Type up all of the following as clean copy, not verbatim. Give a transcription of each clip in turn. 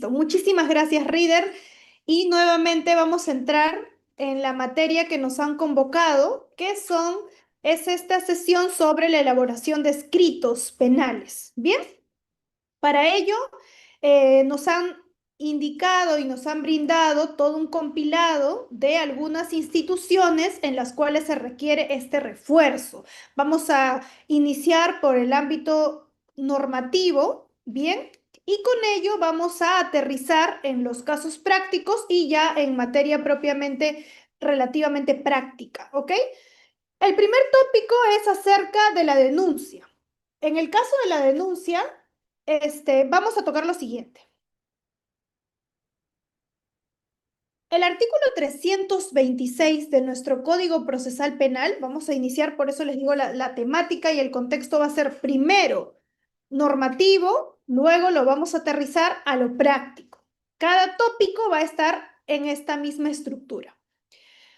Listo. Muchísimas gracias, Reader. Y nuevamente vamos a entrar en la materia que nos han convocado, es esta sesión sobre la elaboración de escritos penales. Bien, para ello nos han indicado y nos han brindado todo un compilado de algunas instituciones en las cuales se requiere este refuerzo. Vamos a iniciar por el ámbito normativo, ¿bien? Y con ello vamos a aterrizar en los casos prácticos y ya en materia propiamente relativamente práctica, ¿ok? El primer tópico es acerca de la denuncia. En el caso de la denuncia, vamos a tocar lo siguiente. El artículo 326 de nuestro Código Procesal Penal, vamos a iniciar, por eso les digo, la temática y el contexto va a ser primero normativo, luego lo vamos a aterrizar a lo práctico. Cada tópico va a estar en esta misma estructura.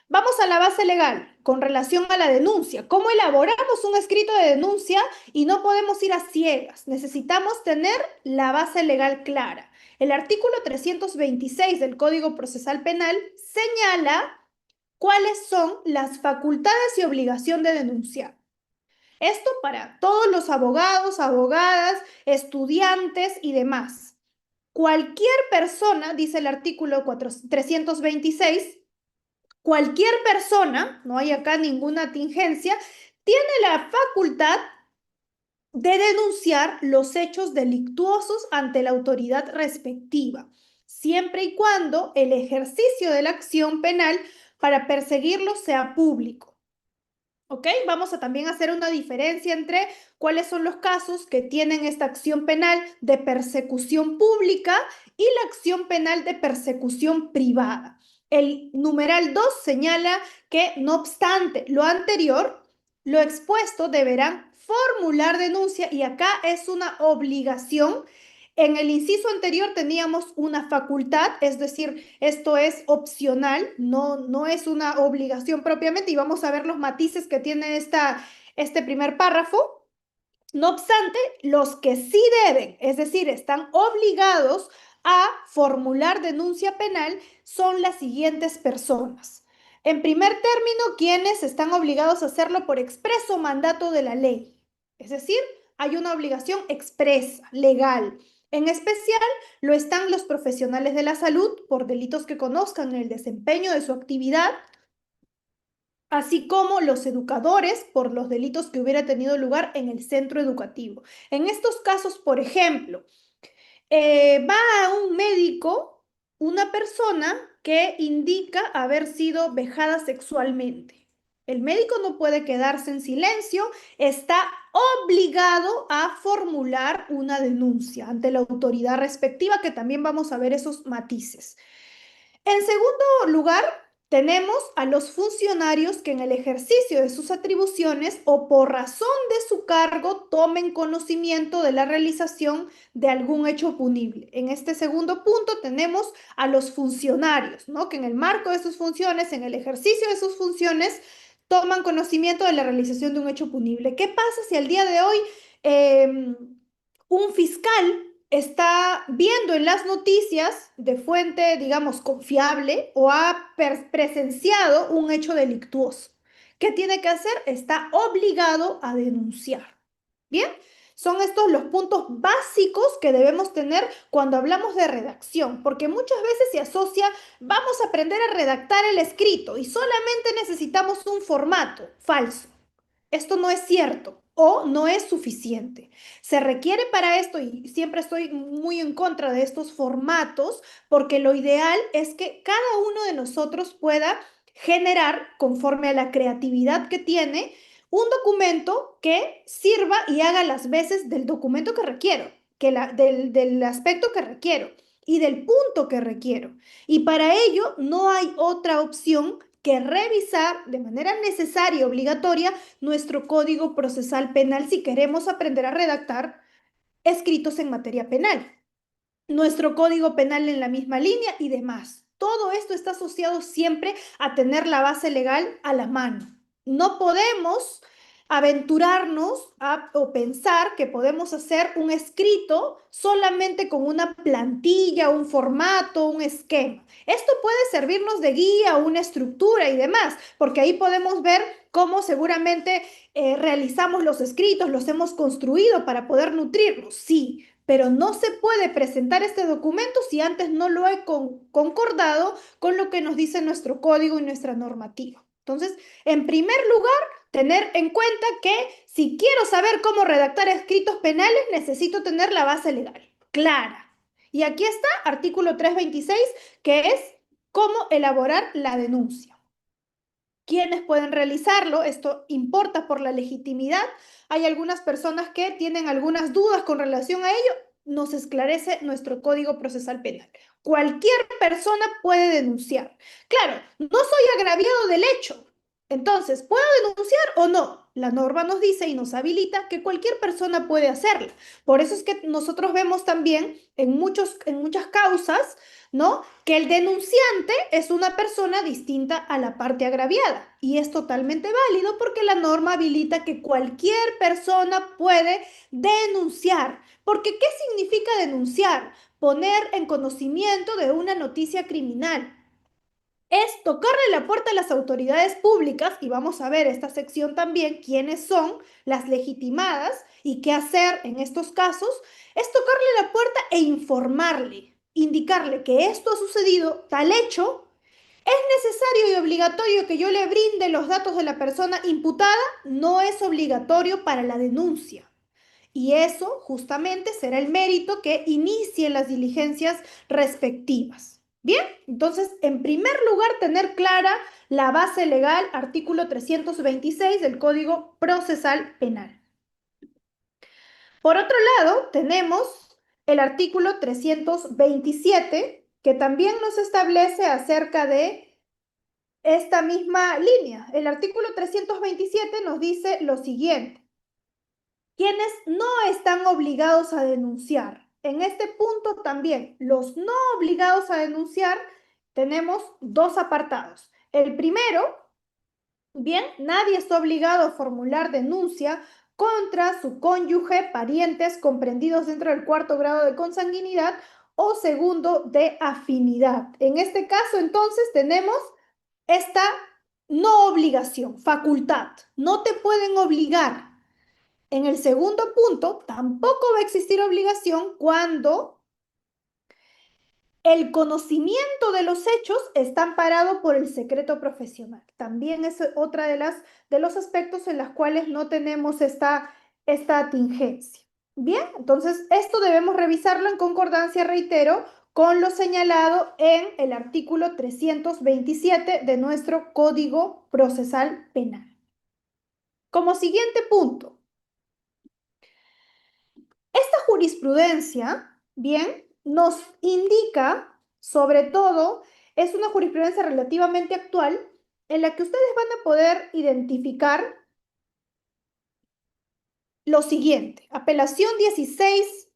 Vamos a la base legal con relación a la denuncia. ¿Cómo elaboramos un escrito de denuncia y no podemos ir a ciegas? Necesitamos tener la base legal clara. El artículo 326 del Código Procesal Penal señala cuáles son las facultades y obligación de denunciar. Esto para todos los abogados, abogadas, estudiantes y demás. Cualquier persona, dice el artículo 326, cualquier persona, no hay acá ninguna tingencia, tiene la facultad de denunciar los hechos delictuosos ante la autoridad respectiva, siempre y cuando el ejercicio de la acción penal para perseguirlo sea público. ¿Ok? Vamos a también hacer una diferencia entre cuáles son los casos que tienen esta acción penal de persecución pública y la acción penal de persecución privada. El numeral 2 señala que, no obstante lo anterior, lo expuesto deberán formular denuncia y acá es una obligación. En el inciso anterior teníamos una facultad, es decir, esto es opcional, no es una obligación propiamente y vamos a ver los matices que tiene este primer párrafo. No obstante, los que sí deben, es decir, están obligados a formular denuncia penal son las siguientes personas. En primer término, quienes están obligados a hacerlo por expreso mandato de la ley. Es decir, hay una obligación expresa, legal. En especial, lo están los profesionales de la salud por delitos que conozcan en el desempeño de su actividad, así como los educadores por los delitos que hubiera tenido lugar en el centro educativo. En estos casos, por ejemplo, va a un médico una persona que indica haber sido vejada sexualmente. El médico no puede quedarse en silencio, está obligado a formular una denuncia ante la autoridad respectiva, que también vamos a ver esos matices. En segundo lugar, tenemos a los funcionarios que en el ejercicio de sus atribuciones o por razón de su cargo tomen conocimiento de la realización de algún hecho punible. En este segundo punto tenemos a los funcionarios, ¿no? Que en el marco de sus funciones, en el ejercicio de sus funciones, toman conocimiento de la realización de un hecho punible. ¿Qué pasa si al día de hoy eh, un fiscal está viendo en las noticias de fuente, digamos, confiable o ha presenciado un hecho delictuoso? ¿Qué tiene que hacer? Está obligado a denunciar. Bien, son estos los puntos básicos que debemos tener cuando hablamos de redacción, porque muchas veces se asocia, vamos a aprender a redactar el escrito y solamente necesitamos un formato. Falso. Esto no es cierto o no es suficiente. Se requiere para esto, y siempre estoy muy en contra de estos formatos, porque lo ideal es que cada uno de nosotros pueda generar, conforme a la creatividad que tiene, un documento que sirva y haga las veces del documento que requiero, del aspecto que requiero y del punto que requiero. Y para ello no hay otra opción que revisar de manera necesaria y obligatoria nuestro Código Procesal Penal si queremos aprender a redactar escritos en materia penal. Nuestro Código Penal en la misma línea y demás. Todo esto está asociado siempre a tener la base legal a la mano. No podemos aventurarnos o pensar que podemos hacer un escrito solamente con una plantilla, un formato, un esquema. Esto puede servirnos de guía, una estructura y demás, porque ahí podemos ver cómo seguramente realizamos los escritos, los hemos construido para poder nutrirnos, sí, pero no se puede presentar este documento si antes no lo he concordado con lo que nos dice nuestro código y nuestra normativa. Entonces, en primer lugar, tener en cuenta que si quiero saber cómo redactar escritos penales, necesito tener la base legal clara. Y aquí está, artículo 326, que es cómo elaborar la denuncia. ¿Quiénes pueden realizarlo? Esto importa por la legitimidad. Hay algunas personas que tienen algunas dudas con relación a ello. Nos esclarece nuestro Código Procesal Penal. Cualquier persona puede denunciar. Claro, no soy agraviado del hecho. Entonces, ¿puedo denunciar o no? La norma nos dice y nos habilita que cualquier persona puede hacerlo. Por eso es que nosotros vemos también en muchas causas, ¿no? Que el denunciante es una persona distinta a la parte agraviada y es totalmente válido porque la norma habilita que cualquier persona puede denunciar. Porque ¿qué significa denunciar? Poner en conocimiento de una noticia criminal. Es tocarle la puerta a las autoridades públicas, y vamos a ver esta sección también, quiénes son las legitimadas y qué hacer en estos casos, es tocarle la puerta e informarle, indicarle que esto ha sucedido, tal hecho, es necesario y obligatorio que yo le brinde los datos de la persona imputada, no es obligatorio para la denuncia. Y eso justamente será el mérito que inicie las diligencias respectivas. Bien, entonces, en primer lugar, tener clara la base legal, artículo 326 del Código Procesal Penal. Por otro lado, tenemos el artículo 327, que también nos establece acerca de esta misma línea. El artículo 327 nos dice lo siguiente: quienes no están obligados a denunciar. En este punto también, los no obligados a denunciar, tenemos dos apartados. El primero, bien, nadie está obligado a formular denuncia contra su cónyuge, parientes comprendidos dentro del cuarto grado de consanguinidad o segundo de afinidad. En este caso, entonces, tenemos esta no obligación, facultad. No te pueden obligar. En el segundo punto, tampoco va a existir obligación cuando el conocimiento de los hechos está amparado por el secreto profesional. También es otra de los aspectos en los cuales no tenemos esta atingencia. Bien, entonces esto debemos revisarlo en concordancia, reitero, con lo señalado en el artículo 327 de nuestro Código Procesal Penal. Como siguiente punto, esta jurisprudencia, bien, nos indica, sobre todo, es una jurisprudencia relativamente actual en la que ustedes van a poder identificar lo siguiente. Apelación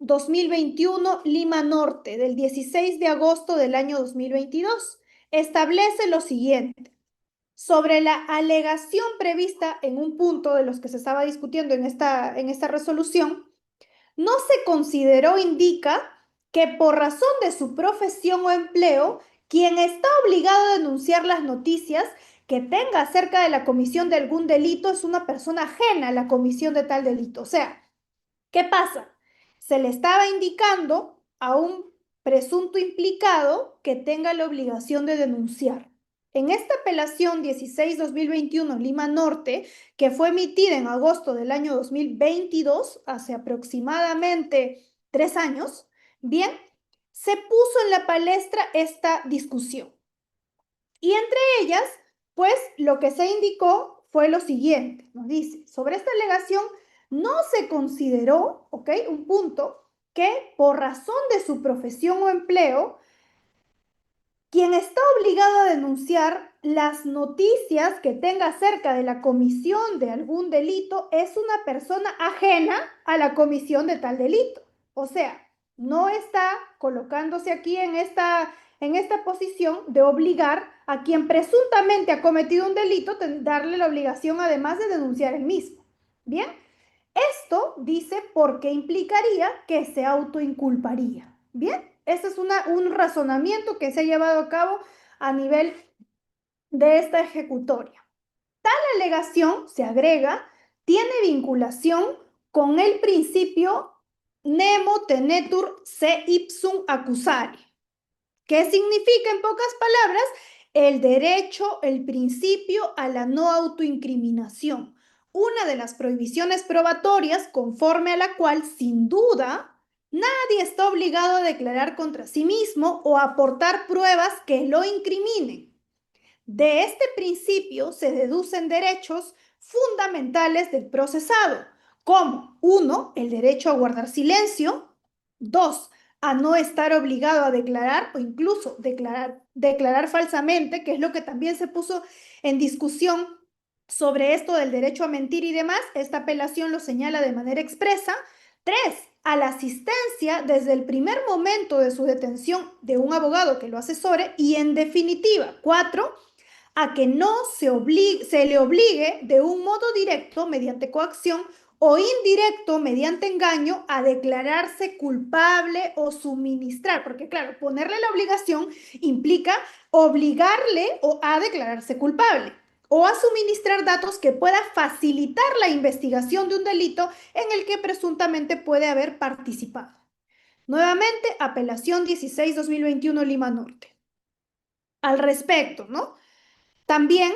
16-2021 Lima Norte, del 16 de agosto del año 2022. Establece lo siguiente. Sobre la alegación prevista en un punto de los que se estaba discutiendo en esta resolución, no se consideró, indica, que por razón de su profesión o empleo, quien está obligado a denunciar las noticias que tenga acerca de la comisión de algún delito es una persona ajena a la comisión de tal delito. O sea, ¿qué pasa? Se le estaba indicando a un presunto implicado que tenga la obligación de denunciar. En esta apelación 16-2021 Lima Norte, que fue emitida en agosto del año 2022, hace aproximadamente 3 años, bien, se puso en la palestra esta discusión. Y entre ellas, pues lo que se indicó fue lo siguiente. Nos dice, sobre esta alegación no se consideró, ¿ok? Un punto que por razón de su profesión o empleo, quien está obligado a denunciar las noticias que tenga acerca de la comisión de algún delito es una persona ajena a la comisión de tal delito. O sea, no está colocándose aquí en esta posición de obligar a quien presuntamente ha cometido un delito, darle la obligación además de denunciar el mismo. Bien, esto dice porque implicaría que se autoinculparía. Bien, ese es un razonamiento que se ha llevado a cabo a nivel de esta ejecutoria. La alegación, se agrega, tiene vinculación con el principio nemo tenetur se ipsum accusari. ¿Qué significa, en pocas palabras? El derecho, el principio a la no autoincriminación. Una de las prohibiciones probatorias conforme a la cual, sin duda, nadie está obligado a declarar contra sí mismo o a aportar pruebas que lo incriminen. De este principio se deducen derechos fundamentales del procesado, como 1, el derecho a guardar silencio; 2, a no estar obligado a declarar o incluso declarar falsamente, que es lo que también se puso en discusión sobre esto del derecho a mentir y demás. Esta apelación lo señala de manera expresa. 3, a la asistencia desde el primer momento de su detención de un abogado que lo asesore. Y en definitiva, 4, a que no se le obligue de un modo directo mediante coacción o indirecto mediante engaño a declararse culpable o suministrar, porque claro, ponerle la obligación implica obligarle a declararse culpable o a suministrar datos que pueda facilitar la investigación de un delito en el que presuntamente puede haber participado. Nuevamente, apelación 16-2021 Lima Norte. Al respecto, ¿no? También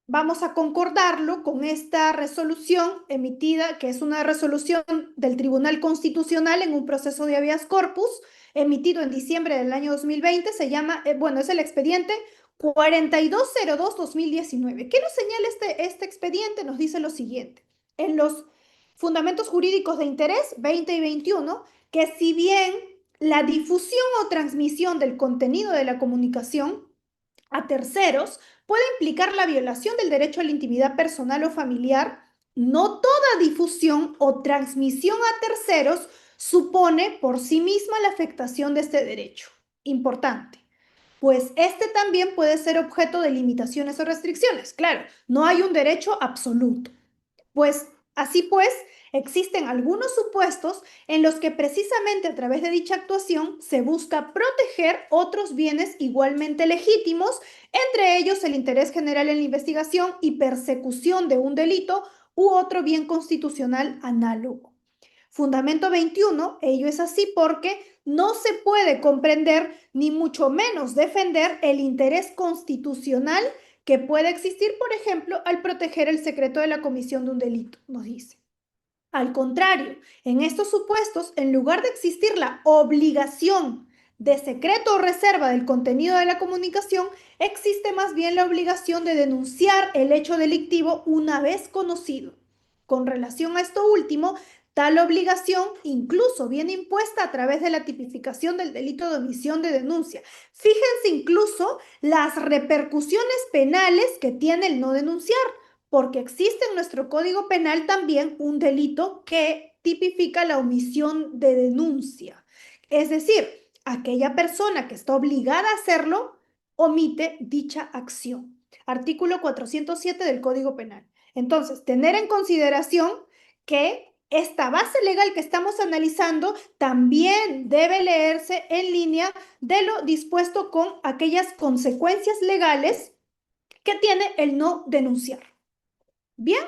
vamos a concordarlo con esta resolución emitida, que es una resolución del Tribunal Constitucional en un proceso de habeas corpus, emitido en diciembre del año 2020, se llama, bueno, es el expediente 4202-2019. ¿Qué nos señala este expediente? Nos dice lo siguiente: en los fundamentos jurídicos de interés 20 y 21, que si bien la difusión o transmisión del contenido de la comunicación a terceros puede implicar la violación del derecho a la intimidad personal o familiar, no toda difusión o transmisión a terceros supone por sí misma la afectación de este derecho. Importante, pues este también puede ser objeto de limitaciones o restricciones. Claro, no hay un derecho absoluto. Pues así pues, existen algunos supuestos en los que precisamente a través de dicha actuación se busca proteger otros bienes igualmente legítimos, entre ellos el interés general en la investigación y persecución de un delito u otro bien constitucional análogo. Fundamento 21, ello es así porque no se puede comprender ni mucho menos defender el interés constitucional que puede existir, por ejemplo, al proteger el secreto de la comisión de un delito, nos dice. Al contrario, en estos supuestos, en lugar de existir la obligación de secreto o reserva del contenido de la comunicación, existe más bien la obligación de denunciar el hecho delictivo una vez conocido. Con relación a esto último, tal obligación incluso viene impuesta a través de la tipificación del delito de omisión de denuncia. Fíjense incluso las repercusiones penales que tiene el no denunciar, porque existe en nuestro Código Penal también un delito que tipifica la omisión de denuncia. Es decir, aquella persona que está obligada a hacerlo omite dicha acción. Artículo 407 del Código Penal. Entonces, tener en consideración que esta base legal que estamos analizando también debe leerse en línea de lo dispuesto con aquellas consecuencias legales que tiene el no denunciar. Bien,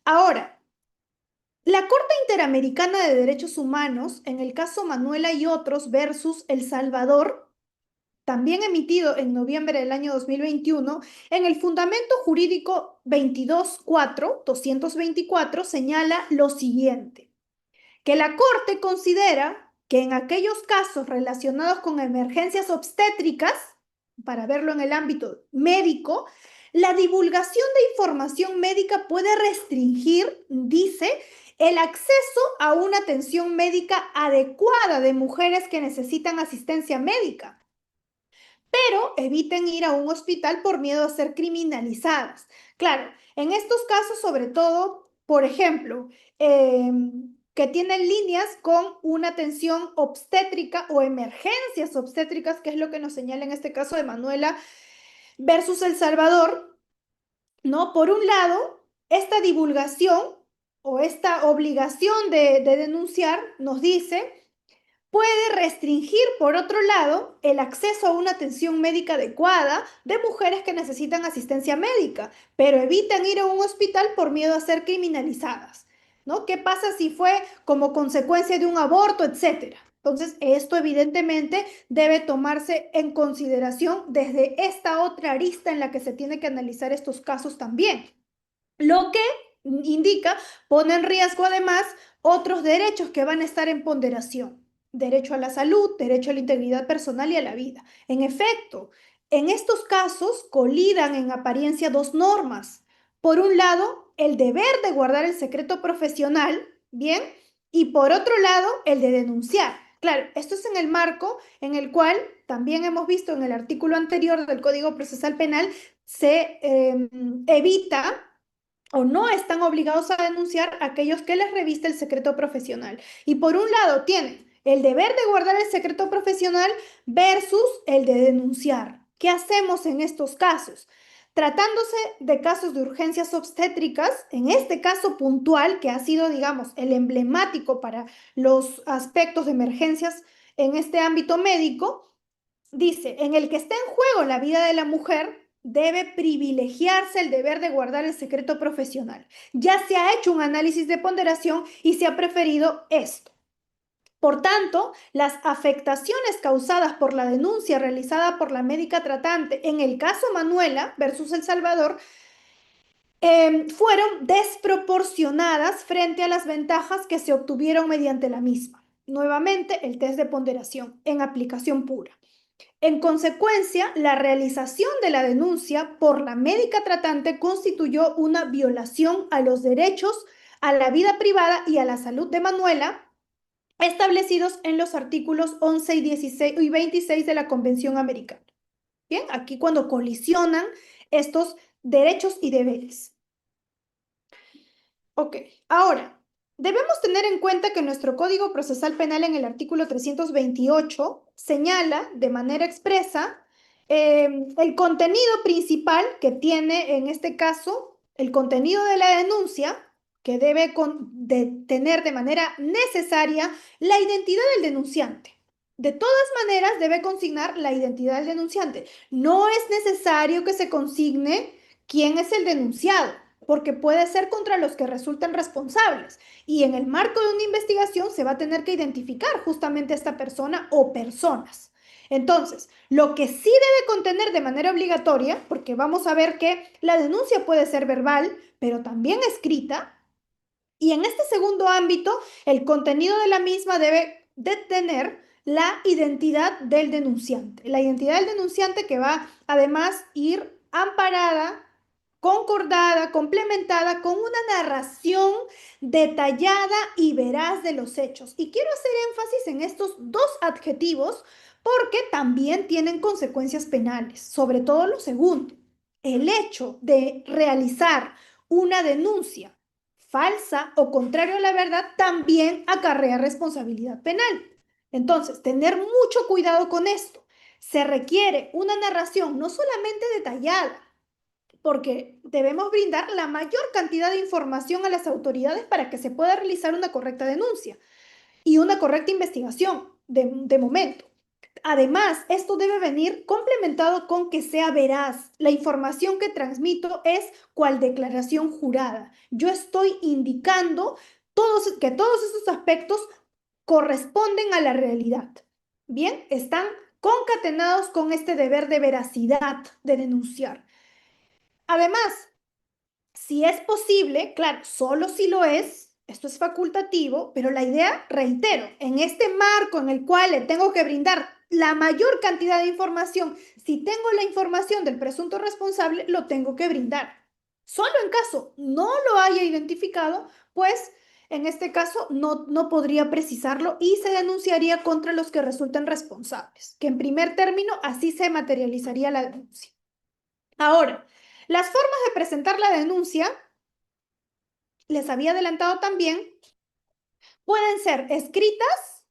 ahora, la Corte Interamericana de Derechos Humanos, en el caso Manuela y otros versus El Salvador, también emitido en noviembre del año 2021, en el Fundamento Jurídico 22.4, señala lo siguiente: que la Corte considera que en aquellos casos relacionados con emergencias obstétricas, para verlo en el ámbito médico, la divulgación de información médica puede restringir, dice, el acceso a una atención médica adecuada de mujeres que necesitan asistencia médica, pero eviten ir a un hospital por miedo a ser criminalizadas. Claro, en estos casos, sobre todo, por ejemplo, que tienen líneas con una atención obstétrica o emergencias obstétricas, que es lo que nos señala en este caso de Manuela versus El Salvador, ¿no? Por un lado, esta divulgación o esta obligación de denunciar nos dice puede restringir, por otro lado, el acceso a una atención médica adecuada de mujeres que necesitan asistencia médica, pero evitan ir a un hospital por miedo a ser criminalizadas, ¿no? ¿Qué pasa si fue como consecuencia de un aborto, etcétera? Entonces, esto evidentemente debe tomarse en consideración desde esta otra arista en la que se tiene que analizar estos casos también. Lo que indica, pone en riesgo además otros derechos que van a estar en ponderación. Derecho a la salud, derecho a la integridad personal y a la vida. En efecto, en estos casos colidan en apariencia dos normas. Por un lado, el deber de guardar el secreto profesional, ¿bien? Y por otro lado, el de denunciar. Claro, esto es en el marco en el cual también hemos visto en el artículo anterior del Código Procesal Penal se evita o no están obligados a denunciar a aquellos que les reviste el secreto profesional. Y por un lado tienen el deber de guardar el secreto profesional versus el de denunciar. ¿Qué hacemos en estos casos? Tratándose de casos de urgencias obstétricas, en este caso puntual, que ha sido, digamos, el emblemático para los aspectos de emergencias en este ámbito médico, dice, en el que está en juego la vida de la mujer, debe privilegiarse el deber de guardar el secreto profesional. Ya se ha hecho un análisis de ponderación y se ha preferido esto. Por tanto, las afectaciones causadas por la denuncia realizada por la médica tratante en el caso Manuela versus El Salvador fueron desproporcionadas frente a las ventajas que se obtuvieron mediante la misma. Nuevamente, el test de ponderación en aplicación pura. En consecuencia, la realización de la denuncia por la médica tratante constituyó una violación a los derechos a la vida privada y a la salud de Manuela, establecidos en los artículos 11 y 16 y 26 de la Convención Americana. Bien, aquí cuando colisionan estos derechos y deberes. Ok, ahora, debemos tener en cuenta que nuestro Código Procesal Penal en el artículo 328 señala de manera expresa el contenido principal que tiene en este caso, el contenido de la denuncia, que debe tener de manera necesaria la identidad del denunciante. De todas maneras, debe consignar la identidad del denunciante. No es necesario que se consigne quién es el denunciado porque puede ser contra los que resulten responsables. Y en el marco de una investigación se va a tener que identificar justamente a esta persona o personas. Entonces, lo que sí debe contener de manera obligatoria, porque vamos a ver que la denuncia puede ser verbal, pero también escrita, y en este segundo ámbito, el contenido de la misma debe de tener la identidad del denunciante. La identidad del denunciante que va además ir amparada, concordada, complementada con una narración detallada y veraz de los hechos. Y quiero hacer énfasis en estos dos adjetivos porque también tienen consecuencias penales, sobre todo lo segundo. El hecho de realizar una denuncia falsa o contrario a la verdad también acarrea responsabilidad penal. Entonces, tener mucho cuidado con esto. Se requiere una narración no solamente detallada, porque debemos brindar la mayor cantidad de información a las autoridades para que se pueda realizar una correcta denuncia y una correcta investigación de momento. Además, esto debe venir complementado con que sea veraz. La información que transmito es cual declaración jurada. Yo estoy indicando que todos estos aspectos corresponden a la realidad. Bien, están concatenados con este deber de veracidad de denunciar. Además, si es posible, claro, solo si lo es, esto es facultativo, pero la idea, reitero, en este marco en el cual le tengo que brindar la mayor cantidad de información, si tengo la información del presunto responsable, lo tengo que brindar. Solo en caso no lo haya identificado, pues en este caso no podría precisarlo y se denunciaría contra los que resulten responsables, que en primer término así se materializaría la denuncia. Ahora, las formas de presentar la denuncia, les había adelantado también, pueden ser escritas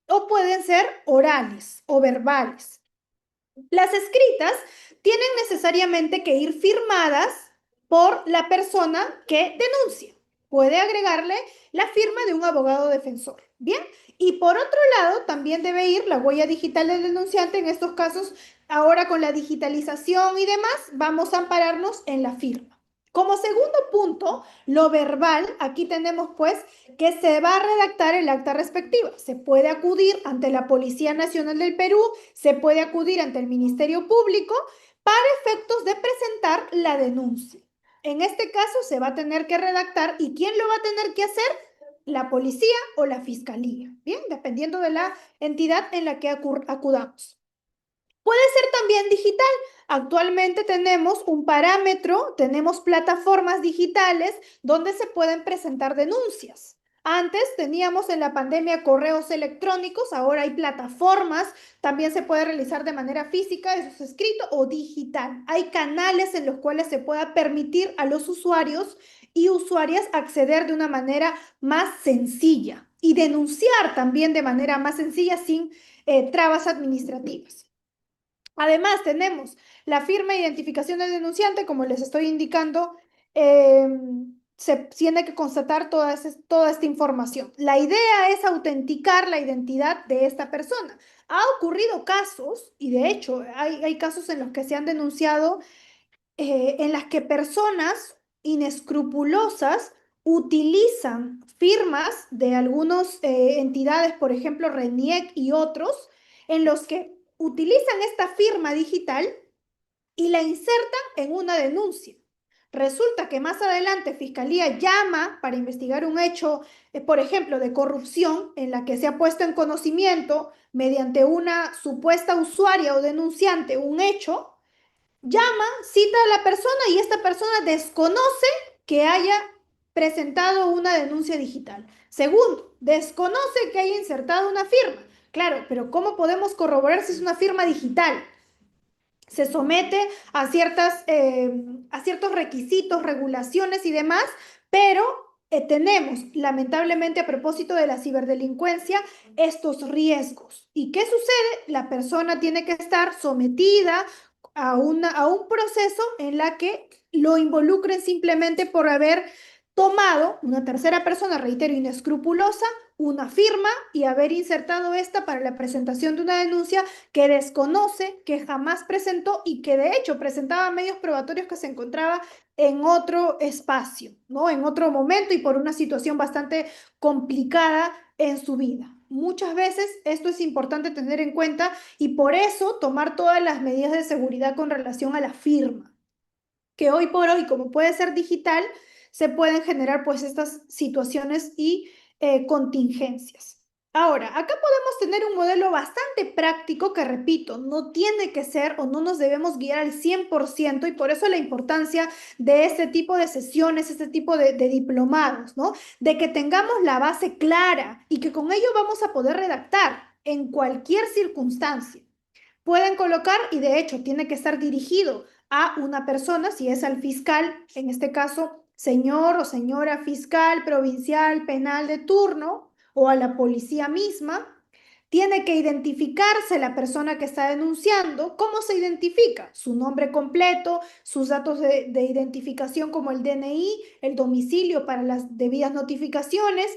o pueden ser orales o verbales. Las escritas tienen necesariamente que ir firmadas por la persona que denuncia. puede agregarle la firma de un abogado defensor. Bien, y por otro lado, también debe ir la huella digital del denunciante. En estos casos, ahora con la digitalización y demás, vamos a ampararnos en la firma. Como segundo punto, lo verbal, aquí tenemos pues que se va a redactar el acta respectiva. Se puede acudir ante la Policía Nacional del Perú, se puede acudir ante el Ministerio Público para efectos de presentar la denuncia. En este caso se va a tener que redactar, ¿y quién lo va a tener que hacer? La policía o la fiscalía, bien, dependiendo de la entidad en la que acudamos. Puede ser también digital. Actualmente tenemos un parámetro, tenemos plataformas digitales donde se pueden presentar denuncias. Antes teníamos en la pandemia correos electrónicos, ahora hay plataformas, también se puede realizar de manera física, eso es escrito o digital. Hay canales en los cuales se pueda permitir a los usuarios y usuarias acceder de una manera más sencilla y denunciar también de manera más sencilla sin trabas administrativas. Además, tenemos la firma de identificación del denunciante, como les estoy indicando, eh, se tiene que constatar toda esta información. La idea es autenticar la identidad de esta persona. Ha ocurrido casos, y de hecho hay casos en los que se han denunciado, en las que personas inescrupulosas utilizan firmas de algunas entidades, por ejemplo, RENIEC y otros, en los que utilizan esta firma digital y la insertan en una denuncia. Resulta que más adelante Fiscalía llama para investigar un hecho, por ejemplo, de corrupción en la que se ha puesto en conocimiento mediante una supuesta usuaria o denunciante un hecho, llama, cita a la persona y esta persona desconoce que haya presentado una denuncia digital. Segundo, desconoce que haya insertado una firma. Claro, pero ¿cómo podemos corroborar si es una firma digital? Se somete a ciertos requisitos, regulaciones y demás, pero tenemos, lamentablemente, a propósito de la ciberdelincuencia, estos riesgos. ¿Y qué sucede? La persona tiene que estar sometida a un proceso en la que lo involucren simplemente por haber tomado una tercera persona, reitero, inescrupulosa, una firma y haber insertado esta para la presentación de una denuncia que desconoce, que jamás presentó y que de hecho presentaba medios probatorios que se encontraba en otro espacio, ¿no? En otro momento y por una situación bastante complicada en su vida. Muchas veces esto es importante tener en cuenta y por eso tomar todas las medidas de seguridad con relación a la firma, que hoy por hoy, como puede ser digital, se pueden generar pues estas situaciones y contingencias. Ahora, acá podemos tener un modelo bastante práctico que, repito, no tiene que ser o no nos debemos guiar al 100% y por eso la importancia de este tipo de sesiones, este tipo de diplomados, ¿no? De que tengamos la base clara y que con ello vamos a poder redactar en cualquier circunstancia. Pueden colocar, y de hecho tiene que estar dirigido a una persona, si es al fiscal, en este caso, señor o señora fiscal provincial penal de turno, o a la policía misma. Tiene que identificarse la persona que está denunciando. ¿Cómo se identifica? Su nombre completo, sus datos de identificación como el DNI, el domicilio para las debidas notificaciones.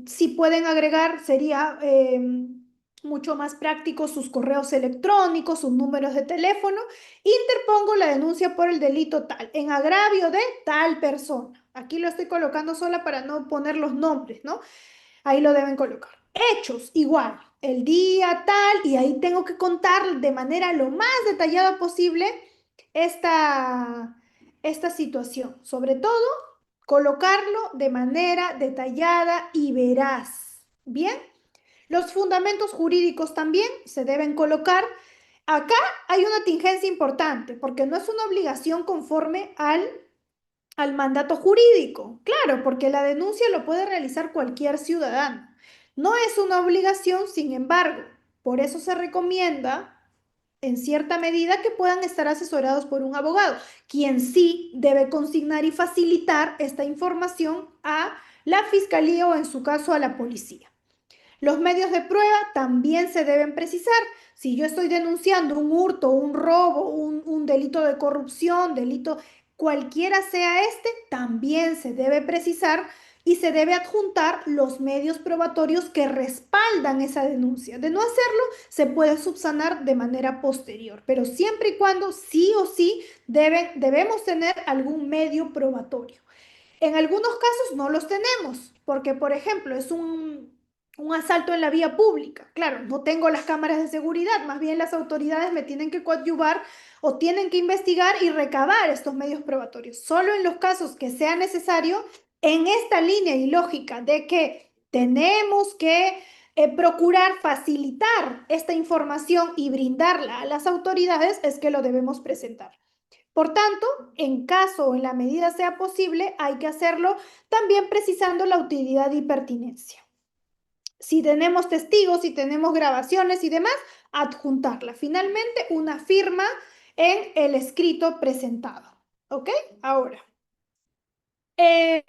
Si pueden agregar, sería mucho más práctico sus correos electrónicos, sus números de teléfono. Interpongo la denuncia por el delito tal, en agravio de tal persona. Aquí lo estoy colocando sola para no poner los nombres, ¿no? Ahí lo deben colocar. Hechos, igual, el día tal, y ahí tengo que contar de manera lo más detallada posible esta, esta situación. Sobre todo, colocarlo de manera detallada y veraz. Bien, los fundamentos jurídicos también se deben colocar. Acá hay una tingencia importante porque no es una obligación conforme al mandato jurídico. Claro, porque la denuncia lo puede realizar cualquier ciudadano. No es una obligación, sin embargo, por eso se recomienda en cierta medida que puedan estar asesorados por un abogado, quien sí debe consignar y facilitar esta información a la fiscalía o en su caso a la policía. Los medios de prueba también se deben precisar. Si yo estoy denunciando un hurto, un robo, un delito de corrupción, delito cualquiera sea este, también se debe precisar y se debe adjuntar los medios probatorios que respaldan esa denuncia. De no hacerlo, se puede subsanar de manera posterior, pero siempre y cuando sí o sí debemos tener algún medio probatorio. En algunos casos no los tenemos, porque por ejemplo es un asalto en la vía pública. Claro, no tengo las cámaras de seguridad, más bien las autoridades me tienen que coadyuvar o tienen que investigar y recabar estos medios probatorios. Solo en los casos que sea necesario, en esta línea y lógica de que tenemos que procurar facilitar esta información y brindarla a las autoridades, es que lo debemos presentar. Por tanto, en caso o en la medida sea posible, hay que hacerlo también precisando la utilidad y pertinencia. Si tenemos testigos, si tenemos grabaciones y demás, adjuntarla. Finalmente, una firma en el escrito presentado. ¿Ok? Ahora, eh,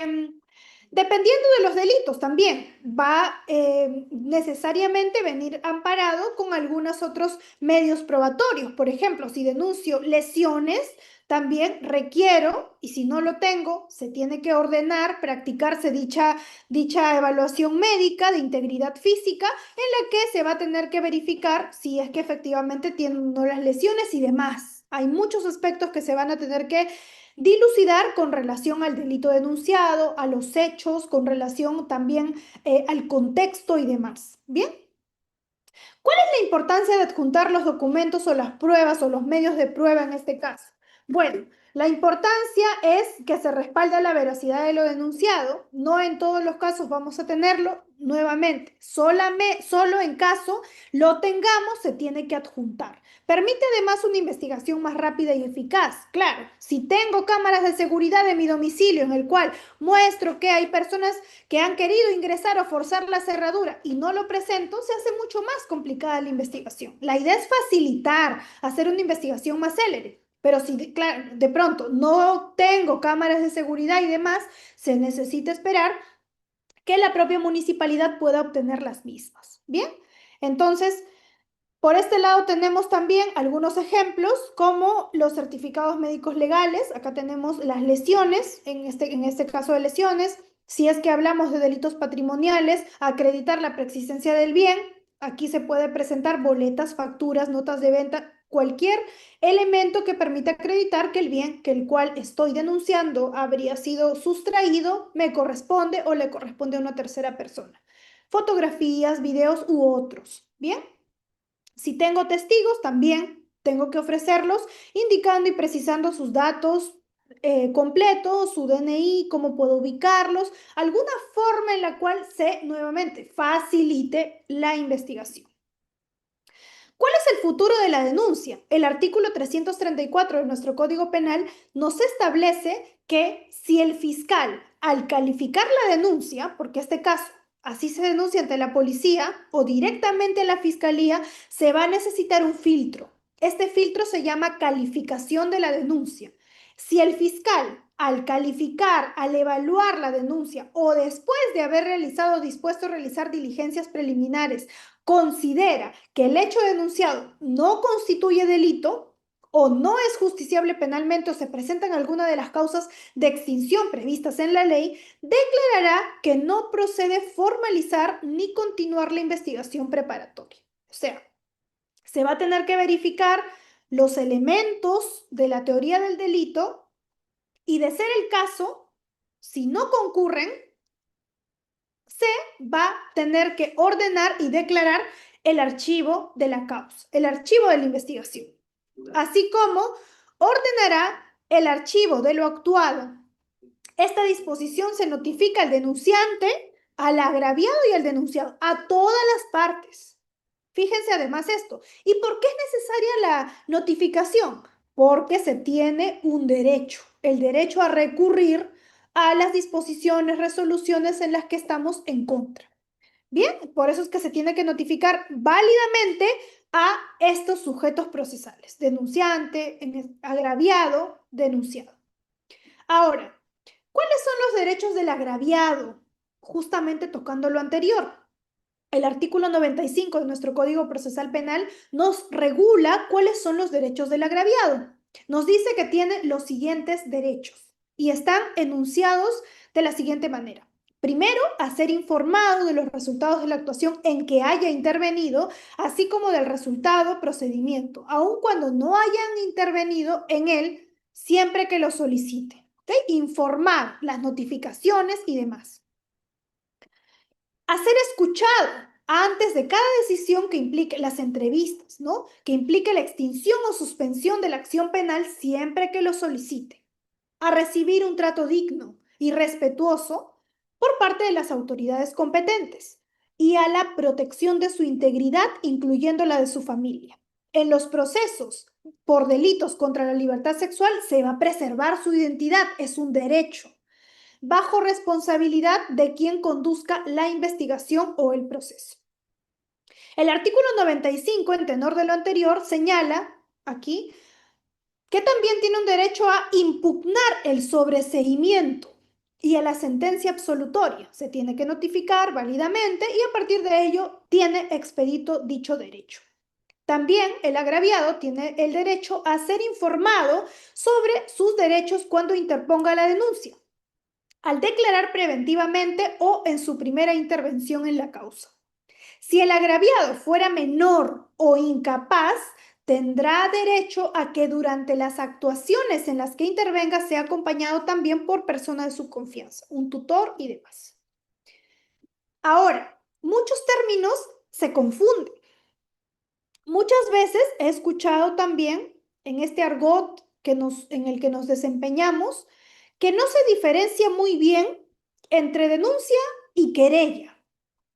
dependiendo de los delitos también, va necesariamente venir amparado con algunos otros medios probatorios. Por ejemplo, si denuncio lesiones, también requiero, y si no lo tengo, se tiene que ordenar, practicarse dicha evaluación médica de integridad física, en la que se va a tener que verificar si es que efectivamente tienen o no las lesiones y demás. Hay muchos aspectos que se van a tener que dilucidar con relación al delito denunciado, a los hechos, con relación también al contexto y demás. ¿Bien? ¿Cuál es la importancia de adjuntar los documentos o las pruebas o los medios de prueba en este caso? Bueno, la importancia es que se respalda la veracidad de lo denunciado. No en todos los casos vamos a tenerlo. Nuevamente, solo en caso lo tengamos, se tiene que adjuntar. Permite además una investigación más rápida y eficaz. Claro, si tengo cámaras de seguridad en mi domicilio en el cual muestro que hay personas que han querido ingresar o forzar la cerradura y no lo presento, se hace mucho más complicada la investigación. La idea es facilitar, hacer una investigación más célere. Pero si claro, de pronto no tengo cámaras de seguridad y demás, se necesita esperar que la propia municipalidad pueda obtener las mismas. Bien, entonces, por este lado tenemos también algunos ejemplos como los certificados médicos legales. Acá tenemos las lesiones, en este caso de lesiones. Si es que hablamos de delitos patrimoniales, acreditar la preexistencia del bien. Aquí se puede presentar boletas, facturas, notas de venta, cualquier elemento que permita acreditar que el bien que el cual estoy denunciando habría sido sustraído, me corresponde o le corresponde a una tercera persona. Fotografías, videos u otros. Bien. Si tengo testigos, también tengo que ofrecerlos indicando y precisando sus datos completos, su DNI, cómo puedo ubicarlos, alguna forma en la cual se nuevamente facilite la investigación. ¿Cuál es el futuro de la denuncia? El artículo 334 de nuestro Código Penal nos establece que si el fiscal, al calificar la denuncia, porque este caso así se denuncia ante la policía o directamente a la fiscalía, se va a necesitar un filtro. Este filtro se llama calificación de la denuncia. Si el fiscal, al calificar, al evaluar la denuncia o después de haber realizado, dispuesto a realizar diligencias preliminares, considera que el hecho denunciado no constituye delito o no es justiciable penalmente o se presentan alguna de las causas de extinción previstas en la ley, declarará que no procede formalizar ni continuar la investigación preparatoria. O sea, se va a tener que verificar los elementos de la teoría del delito y, de ser el caso, si no concurren, se va a tener que ordenar y declarar el archivo de la causa, el archivo de la investigación, así como ordenará el archivo de lo actuado. Esta disposición se notifica al denunciante, al agraviado y al denunciado, a todas las partes. Fíjense además esto. ¿Y por qué es necesaria la notificación? Porque se tiene un derecho, el derecho a recurrir a las disposiciones, resoluciones en las que estamos en contra. Bien, por eso es que se tiene que notificar válidamente a estos sujetos procesales, denunciante, agraviado, denunciado. Ahora, ¿cuáles son los derechos del agraviado? Justamente tocando lo anterior. El artículo 95 de nuestro Código Procesal Penal nos regula cuáles son los derechos del agraviado. Nos dice que tiene los siguientes derechos y están enunciados de la siguiente manera. Primero, a ser informado de los resultados de la actuación en que haya intervenido, así como del resultado, procedimiento, aun cuando no hayan intervenido en él, siempre que lo solicite. ¿Ok? Informar las notificaciones y demás. A ser escuchado antes de cada decisión que implique las entrevistas, ¿no? Que implique la extinción o suspensión de la acción penal siempre que lo solicite. A recibir un trato digno y respetuoso por parte de las autoridades competentes y a la protección de su integridad, incluyendo la de su familia. En los procesos por delitos contra la libertad sexual se va a preservar su identidad, es un derecho, bajo responsabilidad de quien conduzca la investigación o el proceso. El artículo 95, en tenor de lo anterior, señala aquí que también tiene un derecho a impugnar el sobreseimiento y a la sentencia absolutoria. Se tiene que notificar válidamente y a partir de ello tiene expedito dicho derecho. También el agraviado tiene el derecho a ser informado sobre sus derechos cuando interponga la denuncia, al declarar preventivamente o en su primera intervención en la causa. Si el agraviado fuera menor o incapaz, tendrá derecho a que durante las actuaciones en las que intervenga sea acompañado también por persona de su confianza, un tutor y demás. Ahora, muchos términos se confunden. Muchas veces he escuchado también en este argot en el que nos desempeñamos que no se diferencia muy bien entre denuncia y querella.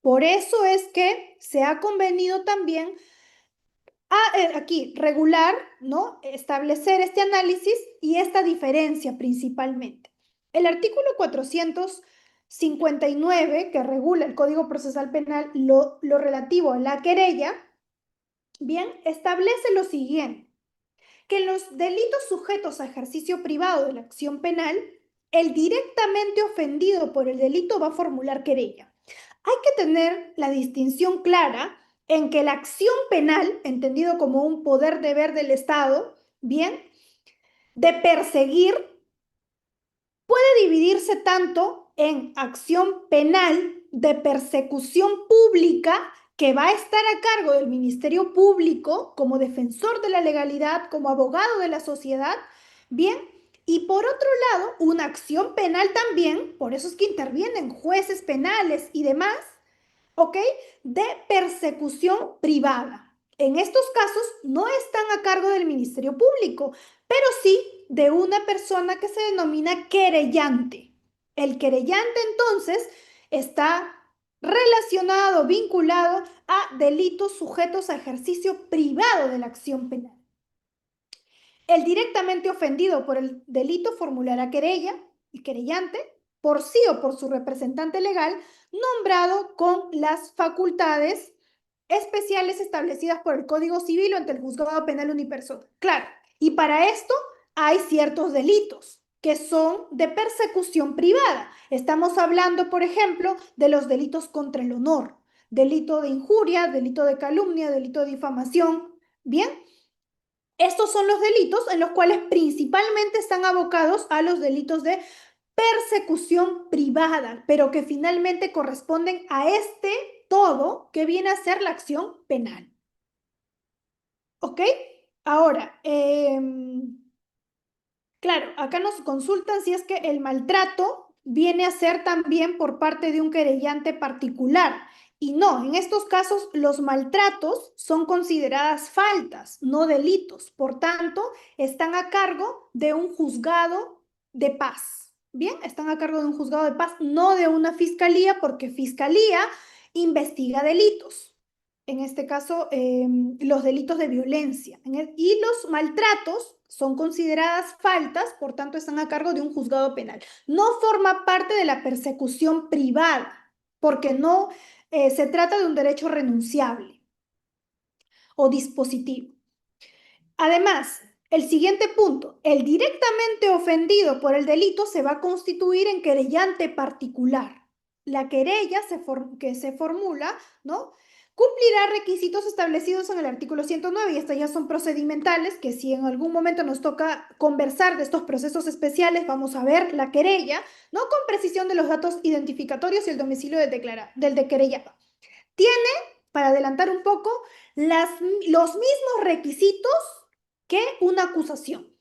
Por eso es que se ha convenido también aquí regular, ¿no? Establecer este análisis y esta diferencia principalmente. El artículo 459, que regula el Código Procesal Penal, lo relativo a la querella, bien, establece lo siguiente, que en los delitos sujetos a ejercicio privado de la acción penal, el directamente ofendido por el delito va a formular querella. Hay que tener la distinción clara en que la acción penal, entendido como un poder-deber del Estado, bien, de perseguir, puede dividirse tanto en acción penal de persecución pública, que va a estar a cargo del Ministerio Público como defensor de la legalidad, como abogado de la sociedad, bien, y por otro lado, una acción penal también, por eso es que intervienen jueces penales y demás, ¿ok? De persecución privada. En estos casos no están a cargo del Ministerio Público, pero sí de una persona que se denomina querellante. El querellante entonces está relacionado, vinculado a delitos sujetos a ejercicio privado de la acción penal. El directamente ofendido por el delito formulará querella, el querellante, por sí o por su representante legal, nombrado con las facultades especiales establecidas por el Código Civil o ante el Juzgado Penal Unipersonal. Claro, y para esto hay ciertos delitos que son de persecución privada. Estamos hablando, por ejemplo, de los delitos contra el honor, delito de injuria, delito de calumnia, delito de difamación. Bien, estos son los delitos en los cuales principalmente están abocados a los delitos de persecución privada, pero que finalmente corresponden a este todo que viene a ser la acción penal. ¿Ok? Ahora, claro, acá nos consultan si es que el maltrato viene a ser también por parte de un querellante particular. Y no, en estos casos los maltratos son consideradas faltas, no delitos. Por tanto, están a cargo de un juzgado de paz. Bien, están a cargo de un juzgado de paz, no de una fiscalía, porque fiscalía investiga delitos. En este caso, los delitos de violencia. Y los maltratos son consideradas faltas, por tanto están a cargo de un juzgado penal. No forma parte de la persecución privada, porque no se trata de un derecho renunciable o dispositivo. Además, el siguiente punto, el directamente ofendido por el delito se va a constituir en querellante particular. La querella que se formula, ¿no?, cumplirá requisitos establecidos en el artículo 109, y estas ya son procedimentales, que si en algún momento nos toca conversar de estos procesos especiales, vamos a ver la querella, no con precisión de los datos identificatorios y el domicilio del querellado. Tiene, para adelantar un poco, los mismos requisitos que una acusación.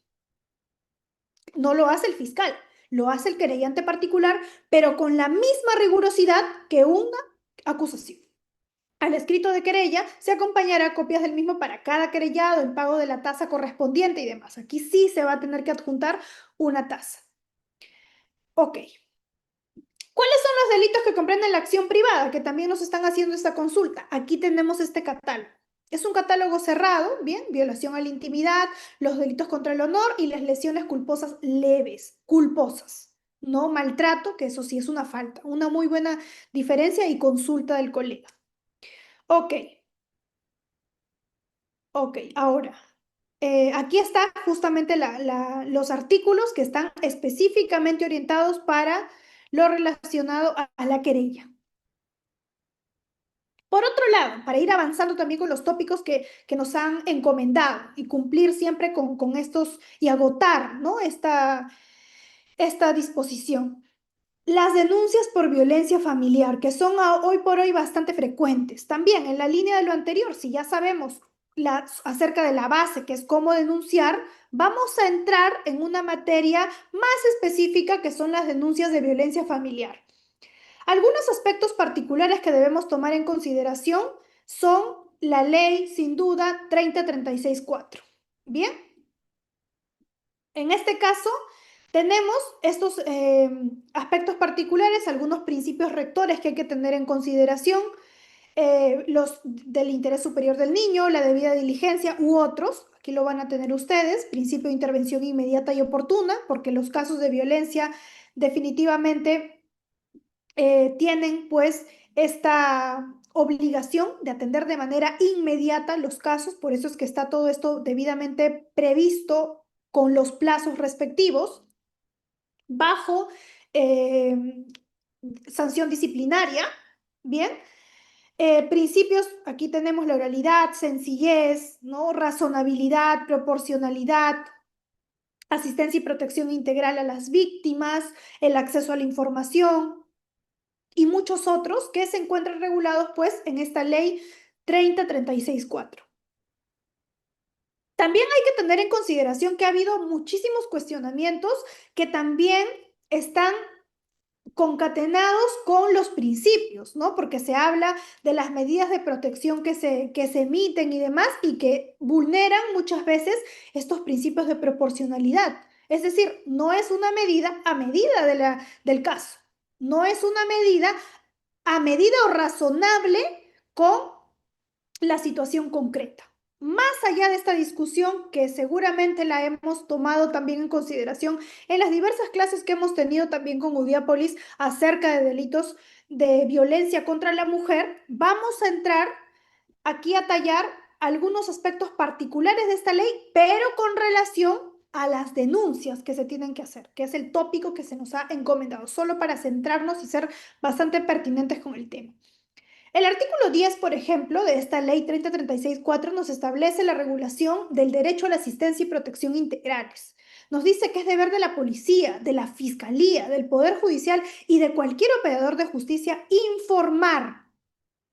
No lo hace el fiscal, lo hace el querellante particular, pero con la misma rigurosidad que una acusación. Al escrito de querella se acompañará copias del mismo para cada querellado, el pago de la tasa correspondiente y demás. Aquí sí se va a tener que adjuntar una tasa. Ok. ¿Cuáles son los delitos que comprenden la acción privada? Que también nos están haciendo esta consulta. Aquí tenemos este catálogo. Es un catálogo cerrado, bien, violación a la intimidad, los delitos contra el honor y las lesiones culposas leves, culposas, no maltrato, que eso sí es una falta. Una muy buena diferencia y consulta del colega. Ok, ok, ahora, aquí está justamente los artículos que están específicamente orientados para lo relacionado a la querella. Por otro lado, para ir avanzando también con los tópicos que nos han encomendado y cumplir siempre con estos y agotar, ¿no? Esta disposición. Las denuncias por violencia familiar, que son hoy por hoy bastante frecuentes. También en la línea de lo anterior, si ya sabemos acerca de la base, que es cómo denunciar, vamos a entrar en una materia más específica que son las denuncias de violencia familiar. Algunos aspectos particulares que debemos tomar en consideración son la ley, sin duda, 30364. Bien, en este caso tenemos estos aspectos particulares, algunos principios rectores que hay que tener en consideración, los del interés superior del niño, la debida diligencia u otros. Aquí lo van a tener ustedes, principio de intervención inmediata y oportuna, porque los casos de violencia definitivamente tienen pues esta obligación de atender de manera inmediata los casos, por eso es que está todo esto debidamente previsto con los plazos respectivos, bajo eh, sanción disciplinaria, ¿bien? Principios, aquí tenemos la oralidad, sencillez, ¿no? Razonabilidad, proporcionalidad, asistencia y protección integral a las víctimas, el acceso a la información, y muchos otros que se encuentran regulados pues en esta ley 30364. También hay que tener en consideración que ha habido muchísimos cuestionamientos que también están concatenados con los principios, ¿no? Porque se habla de las medidas de protección que se emiten y demás y que vulneran muchas veces estos principios de proporcionalidad. Es decir, no es una medida a medida del caso, no es una medida a medida o razonable con la situación concreta. Más allá de esta discusión, que seguramente la hemos tomado también en consideración en las diversas clases que hemos tenido también con Udiápolis acerca de delitos de violencia contra la mujer, vamos a entrar aquí a tallar algunos aspectos particulares de esta ley, pero con relación a las denuncias que se tienen que hacer, que es el tópico que se nos ha encomendado, solo para centrarnos y ser bastante pertinentes con el tema. El artículo 10, por ejemplo, de esta ley 3036-4 nos establece la regulación del derecho a la asistencia y protección integrales. Nos dice que es deber de la policía, de la fiscalía, del poder judicial y de cualquier operador de justicia informar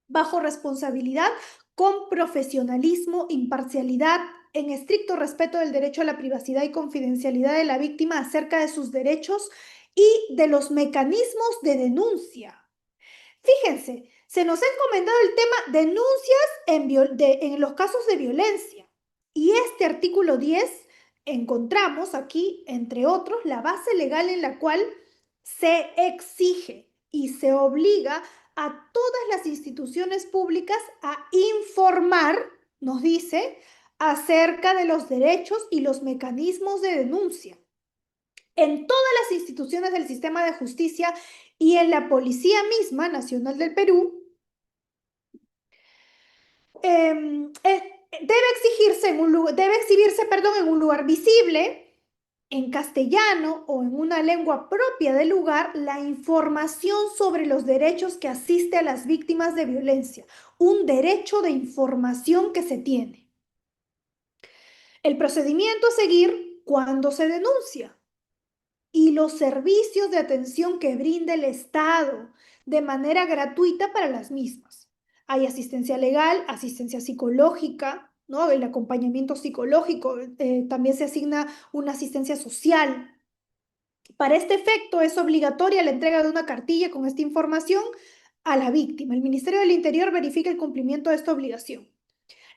bajo responsabilidad, con profesionalismo, imparcialidad, en estricto respeto del derecho a la privacidad y confidencialidad de la víctima acerca de sus derechos y de los mecanismos de denuncia. Fíjense, se nos ha encomendado el tema denuncias en los casos de violencia. Y este artículo 10 encontramos aquí, entre otros, la base legal en la cual se exige y se obliga a todas las instituciones públicas a informar, nos dice, acerca de los derechos y los mecanismos de denuncia en todas las instituciones del sistema de justicia y en la Policía misma Nacional del Perú. Debe exhibirse, en un lugar visible, en castellano o en una lengua propia del lugar la información sobre los derechos que asiste a las víctimas de violencia, un derecho de información que se tiene. El procedimiento a seguir cuando se denuncia y los servicios de atención que brinda el Estado de manera gratuita para las mismas. Hay asistencia legal, asistencia psicológica, ¿no? El acompañamiento psicológico, también se asigna una asistencia social. Para este efecto es obligatoria la entrega de una cartilla con esta información a la víctima. El Ministerio del Interior verifica el cumplimiento de esta obligación.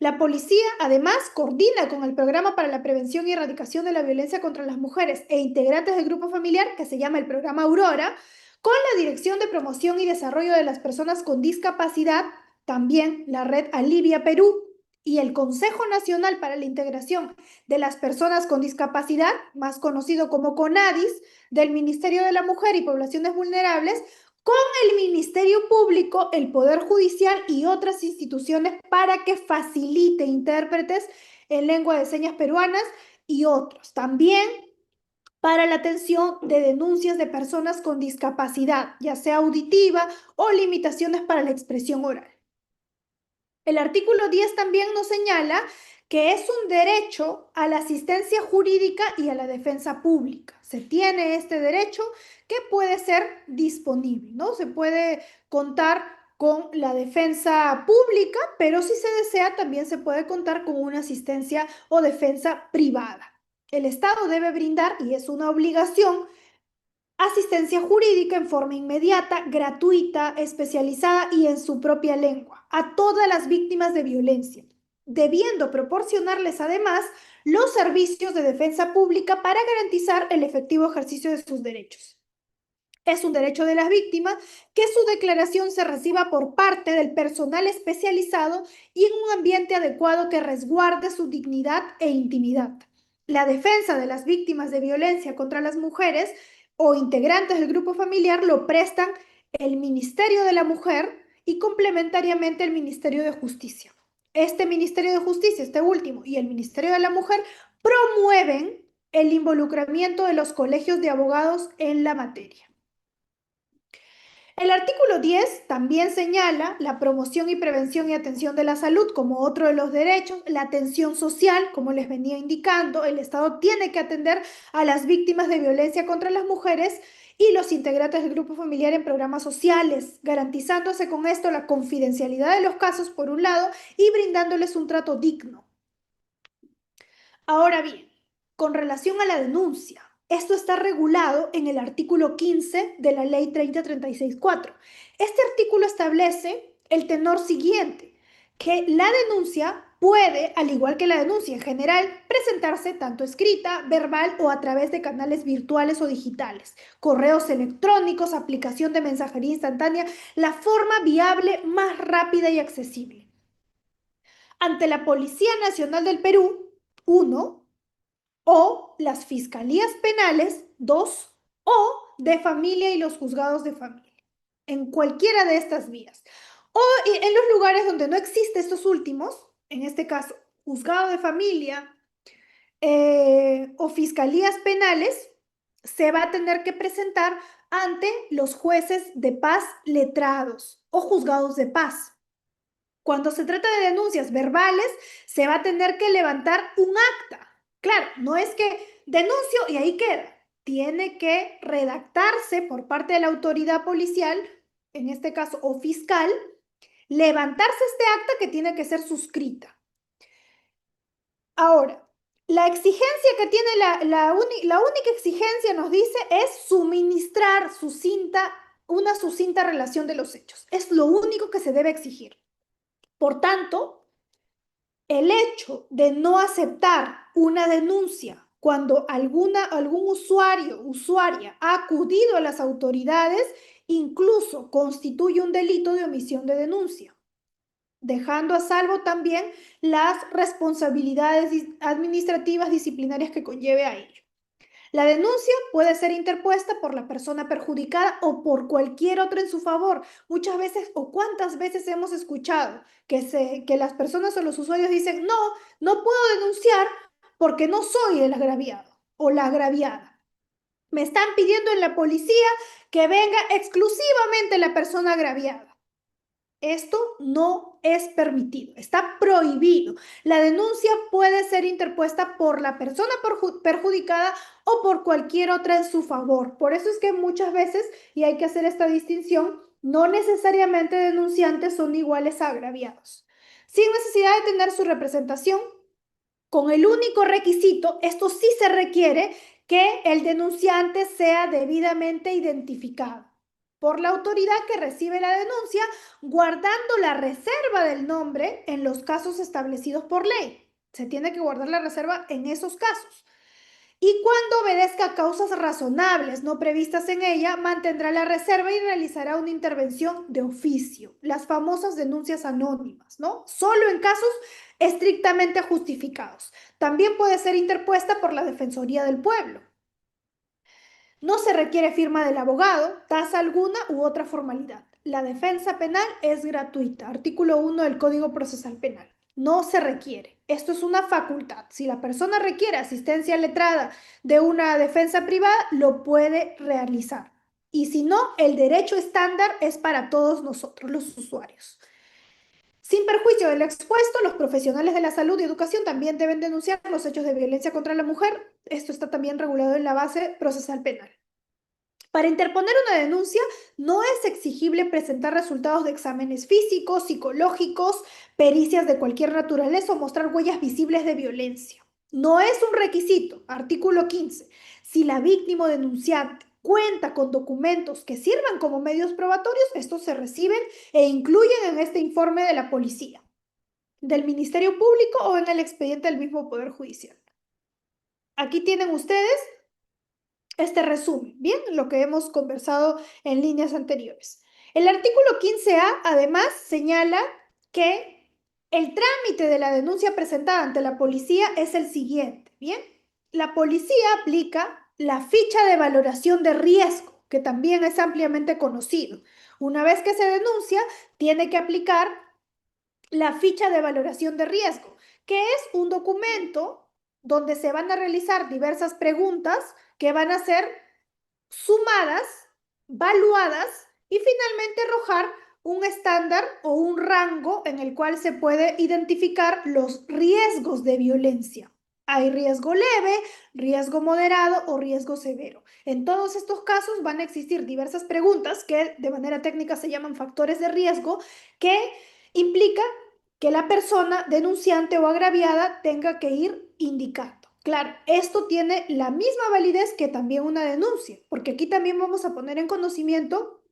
La policía, además, coordina con el Programa para la Prevención y Erradicación de la Violencia contra las Mujeres e integrantes del grupo familiar, que se llama el Programa Aurora, con la Dirección de Promoción y Desarrollo de las Personas con Discapacidad, también la Red Alivia Perú y el Consejo Nacional para la Integración de las Personas con Discapacidad, más conocido como CONADIS, del Ministerio de la Mujer y Poblaciones Vulnerables, con el Ministerio Público, el Poder Judicial y otras instituciones para que facilite intérpretes en lengua de señas peruanas y otros. También para la atención de denuncias de personas con discapacidad, ya sea auditiva o limitaciones para la expresión oral. El artículo 10 también nos señala que es un derecho a la asistencia jurídica y a la defensa pública. Se tiene este derecho que puede ser disponible, ¿no? Se puede contar con la defensa pública, pero si se desea también se puede contar con una asistencia o defensa privada. El Estado debe brindar, y es una obligación, asistencia jurídica en forma inmediata, gratuita, especializada y en su propia lengua a todas las víctimas de violencia, debiendo proporcionarles además los servicios de defensa pública para garantizar el efectivo ejercicio de sus derechos. Es un derecho de las víctimas que su declaración se reciba por parte del personal especializado y en un ambiente adecuado que resguarde su dignidad e intimidad. La defensa de las víctimas de violencia contra las mujeres o integrantes del grupo familiar lo prestan el Ministerio de la Mujer y complementariamente el Ministerio de Justicia. Este Ministerio de Justicia, este último, y el Ministerio de la Mujer promueven el involucramiento de los colegios de abogados en la materia. El artículo 10 también señala la promoción y prevención y atención de la salud como otro de los derechos, la atención social, como les venía indicando, el Estado tiene que atender a las víctimas de violencia contra las mujeres y los integrantes del grupo familiar en programas sociales, garantizándose con esto la confidencialidad de los casos por un lado y brindándoles un trato digno. Ahora bien, con relación a la denuncia, esto está regulado en el artículo 15 de la Ley 3036-4. Este artículo establece el tenor siguiente, que la denuncia puede, al igual que la denuncia en general, presentarse tanto escrita, verbal o a través de canales virtuales o digitales, correos electrónicos, aplicación de mensajería instantánea, la forma viable más rápida y accesible. Ante la Policía Nacional del Perú, 1, o las fiscalías penales, 2, o de familia y los juzgados de familia, en cualquiera de estas vías. O en los lugares donde no existe estos últimos, en este caso, juzgado de familia o fiscalías penales, se va a tener que presentar ante los jueces de paz letrados o juzgados de paz. Cuando se trata de denuncias verbales, se va a tener que levantar un acta. Claro, no es que denuncio y ahí queda. Tiene que redactarse por parte de la autoridad policial, en este caso, o fiscal, levantarse este acta que tiene que ser suscrita. Ahora, la exigencia que tiene la única exigencia, nos dice, es suministrar una sucinta relación de los hechos. Es lo único que se debe exigir. Por tanto, el hecho de no aceptar una denuncia cuando algún usuario, usuaria ha acudido a las autoridades, incluso constituye un delito de omisión de denuncia, dejando a salvo también las responsabilidades administrativas disciplinarias que conlleve a ello. La denuncia puede ser interpuesta por la persona perjudicada o por cualquier otro en su favor. Muchas veces o cuántas veces hemos escuchado que las personas o los usuarios dicen, no puedo denunciar porque no soy el agraviado o la agraviada. Me están pidiendo en la policía que venga exclusivamente la persona agraviada. Esto no es permitido, está prohibido. La denuncia puede ser interpuesta por la persona perjudicada o por cualquier otra en su favor. Por eso es que muchas veces, y hay que hacer esta distinción, no necesariamente denunciantes son iguales a agraviados. Sin necesidad de tener su representación, con el único requisito, esto sí se requiere, que el denunciante sea debidamente identificado por la autoridad que recibe la denuncia, guardando la reserva del nombre en los casos establecidos por ley. Se tiene que guardar la reserva en esos casos. Y cuando obedezca causas razonables no previstas en ella, mantendrá la reserva y realizará una intervención de oficio, las famosas denuncias anónimas, ¿no? Solo en casos estrictamente justificados. También puede ser interpuesta por la Defensoría del Pueblo. No se requiere firma del abogado, tasa alguna u otra formalidad. La defensa penal es gratuita. Artículo 1 del Código Procesal Penal. No se requiere. Esto es una facultad. Si la persona requiere asistencia letrada de una defensa privada, lo puede realizar. Y si no, el derecho estándar es para todos nosotros, los usuarios. Sin perjuicio de lo expuesto, los profesionales de la salud y educación también deben denunciar los hechos de violencia contra la mujer. Esto está también regulado en la base procesal penal. Para interponer una denuncia, no es exigible presentar resultados de exámenes físicos, psicológicos, pericias de cualquier naturaleza o mostrar huellas visibles de violencia. No es un requisito. Artículo 15. Si la víctima o denunciante cuenta con documentos que sirvan como medios probatorios, estos se reciben e incluyen en este informe de la policía, del Ministerio Público o en el expediente del mismo Poder Judicial. Aquí tienen ustedes este resumen, bien, lo que hemos conversado en líneas anteriores. El artículo 15A además señala que el trámite de la denuncia presentada ante la policía es el siguiente, bien. La policía aplica la ficha de valoración de riesgo, que también es ampliamente conocido. Una vez que se denuncia, tiene que aplicar la ficha de valoración de riesgo, que es un documento donde se van a realizar diversas preguntas que van a ser sumadas, valuadas y finalmente arrojar un estándar o un rango en el cual se puede identificar los riesgos de violencia. Hay riesgo leve, riesgo moderado o riesgo severo. En todos estos casos van a existir diversas preguntas que de manera técnica se llaman factores de riesgo, que implica que la persona denunciante o agraviada tenga que ir indicando. Claro, esto tiene la misma validez que también una denuncia, porque aquí también vamos a poner en conocimiento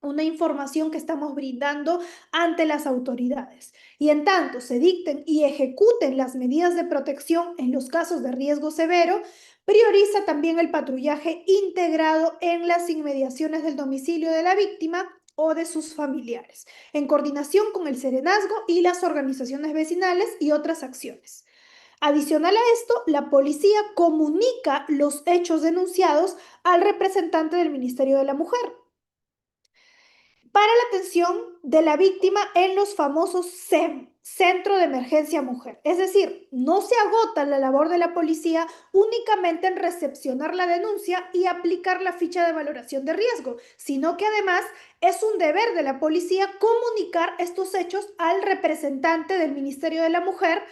una información que estamos brindando ante las autoridades. Y en tanto se dicten y ejecuten las medidas de protección en los casos de riesgo severo, prioriza también el patrullaje integrado en las inmediaciones del domicilio de la víctima o de sus familiares, en coordinación con el serenazgo y las organizaciones vecinales y otras acciones. Adicional a esto, la policía comunica los hechos denunciados al representante del Ministerio de la Mujer para la atención de la víctima en los famosos CEM, Centro de Emergencia Mujer. Es decir, no se agota la labor de la policía únicamente en recepcionar la denuncia y aplicar la ficha de valoración de riesgo, sino que además es un deber de la policía comunicar estos hechos al representante del Ministerio de la Mujer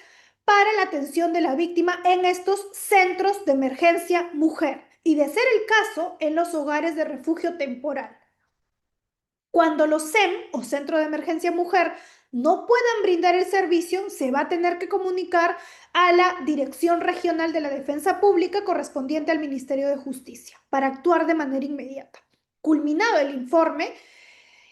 para la atención de la víctima en estos centros de emergencia mujer y, de ser el caso, en los hogares de refugio temporal. Cuando los CEM o Centro de Emergencia Mujer no puedan brindar el servicio, se va a tener que comunicar a la Dirección Regional de la Defensa Pública correspondiente al Ministerio de Justicia para actuar de manera inmediata. Culminado el informe,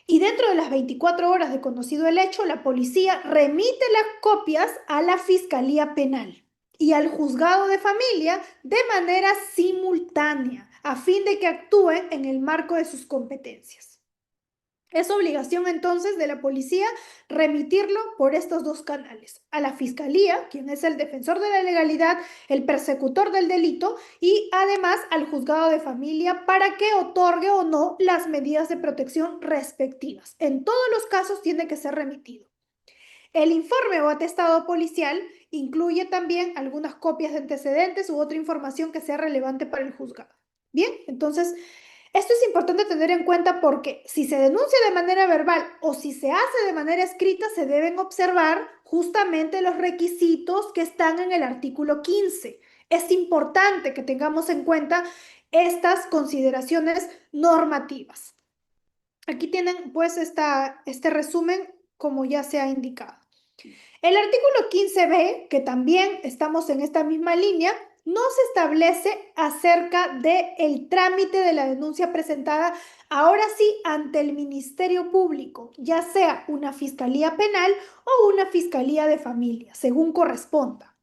y dentro de las 24 horas de conocido el hecho, la policía remite las copias a la Fiscalía Penal y al Juzgado de Familia de manera simultánea, a fin de que actúen en el marco de sus competencias. Es obligación entonces de la policía remitirlo por estos dos canales: a la Fiscalía, quien es el defensor de la legalidad, el persecutor del delito, y además al Juzgado de Familia para que otorgue o no las medidas de protección respectivas. En todos los casos tiene que ser remitido. El informe o atestado policial incluye también algunas copias de antecedentes u otra información que sea relevante para el juzgado. Bien, entonces, esto es importante tener en cuenta porque si se denuncia de manera verbal o si se hace de manera escrita, se deben observar justamente los requisitos que están en el artículo 15. Es importante que tengamos en cuenta estas consideraciones normativas. Aquí tienen pues este resumen como ya se ha indicado. El artículo 15b, que también estamos en esta misma línea, no se establece acerca del trámite de la denuncia presentada ahora sí ante el Ministerio Público, ya sea una fiscalía penal o una fiscalía de familia, según corresponda.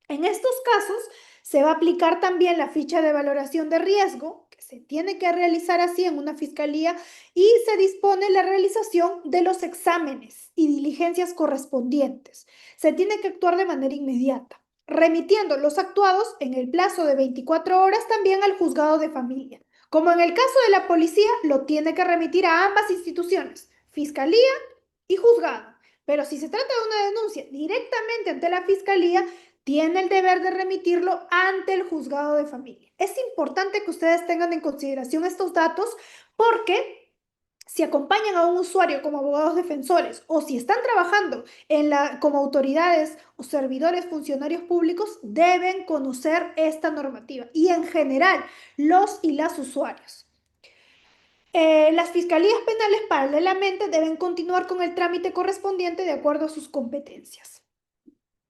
En estos casos, se va a aplicar también la ficha de valoración de riesgo, que se tiene que realizar así en una fiscalía, y se dispone la realización de los exámenes y diligencias correspondientes. Se tiene que actuar de manera inmediata, remitiendo los actuados en el plazo de 24 horas también al juzgado de familia. Como en el caso de la policía, lo tiene que remitir a ambas instituciones, fiscalía y juzgado. Pero si se trata de una denuncia directamente ante la fiscalía, tiene el deber de remitirlo ante el juzgado de familia. Es importante que ustedes tengan en consideración estos datos porque si acompañan a un usuario como abogados defensores o si están trabajando como autoridades o servidores funcionarios públicos, deben conocer esta normativa y en general los y las usuarios. Las fiscalías penales paralelamente deben continuar con el trámite correspondiente de acuerdo a sus competencias.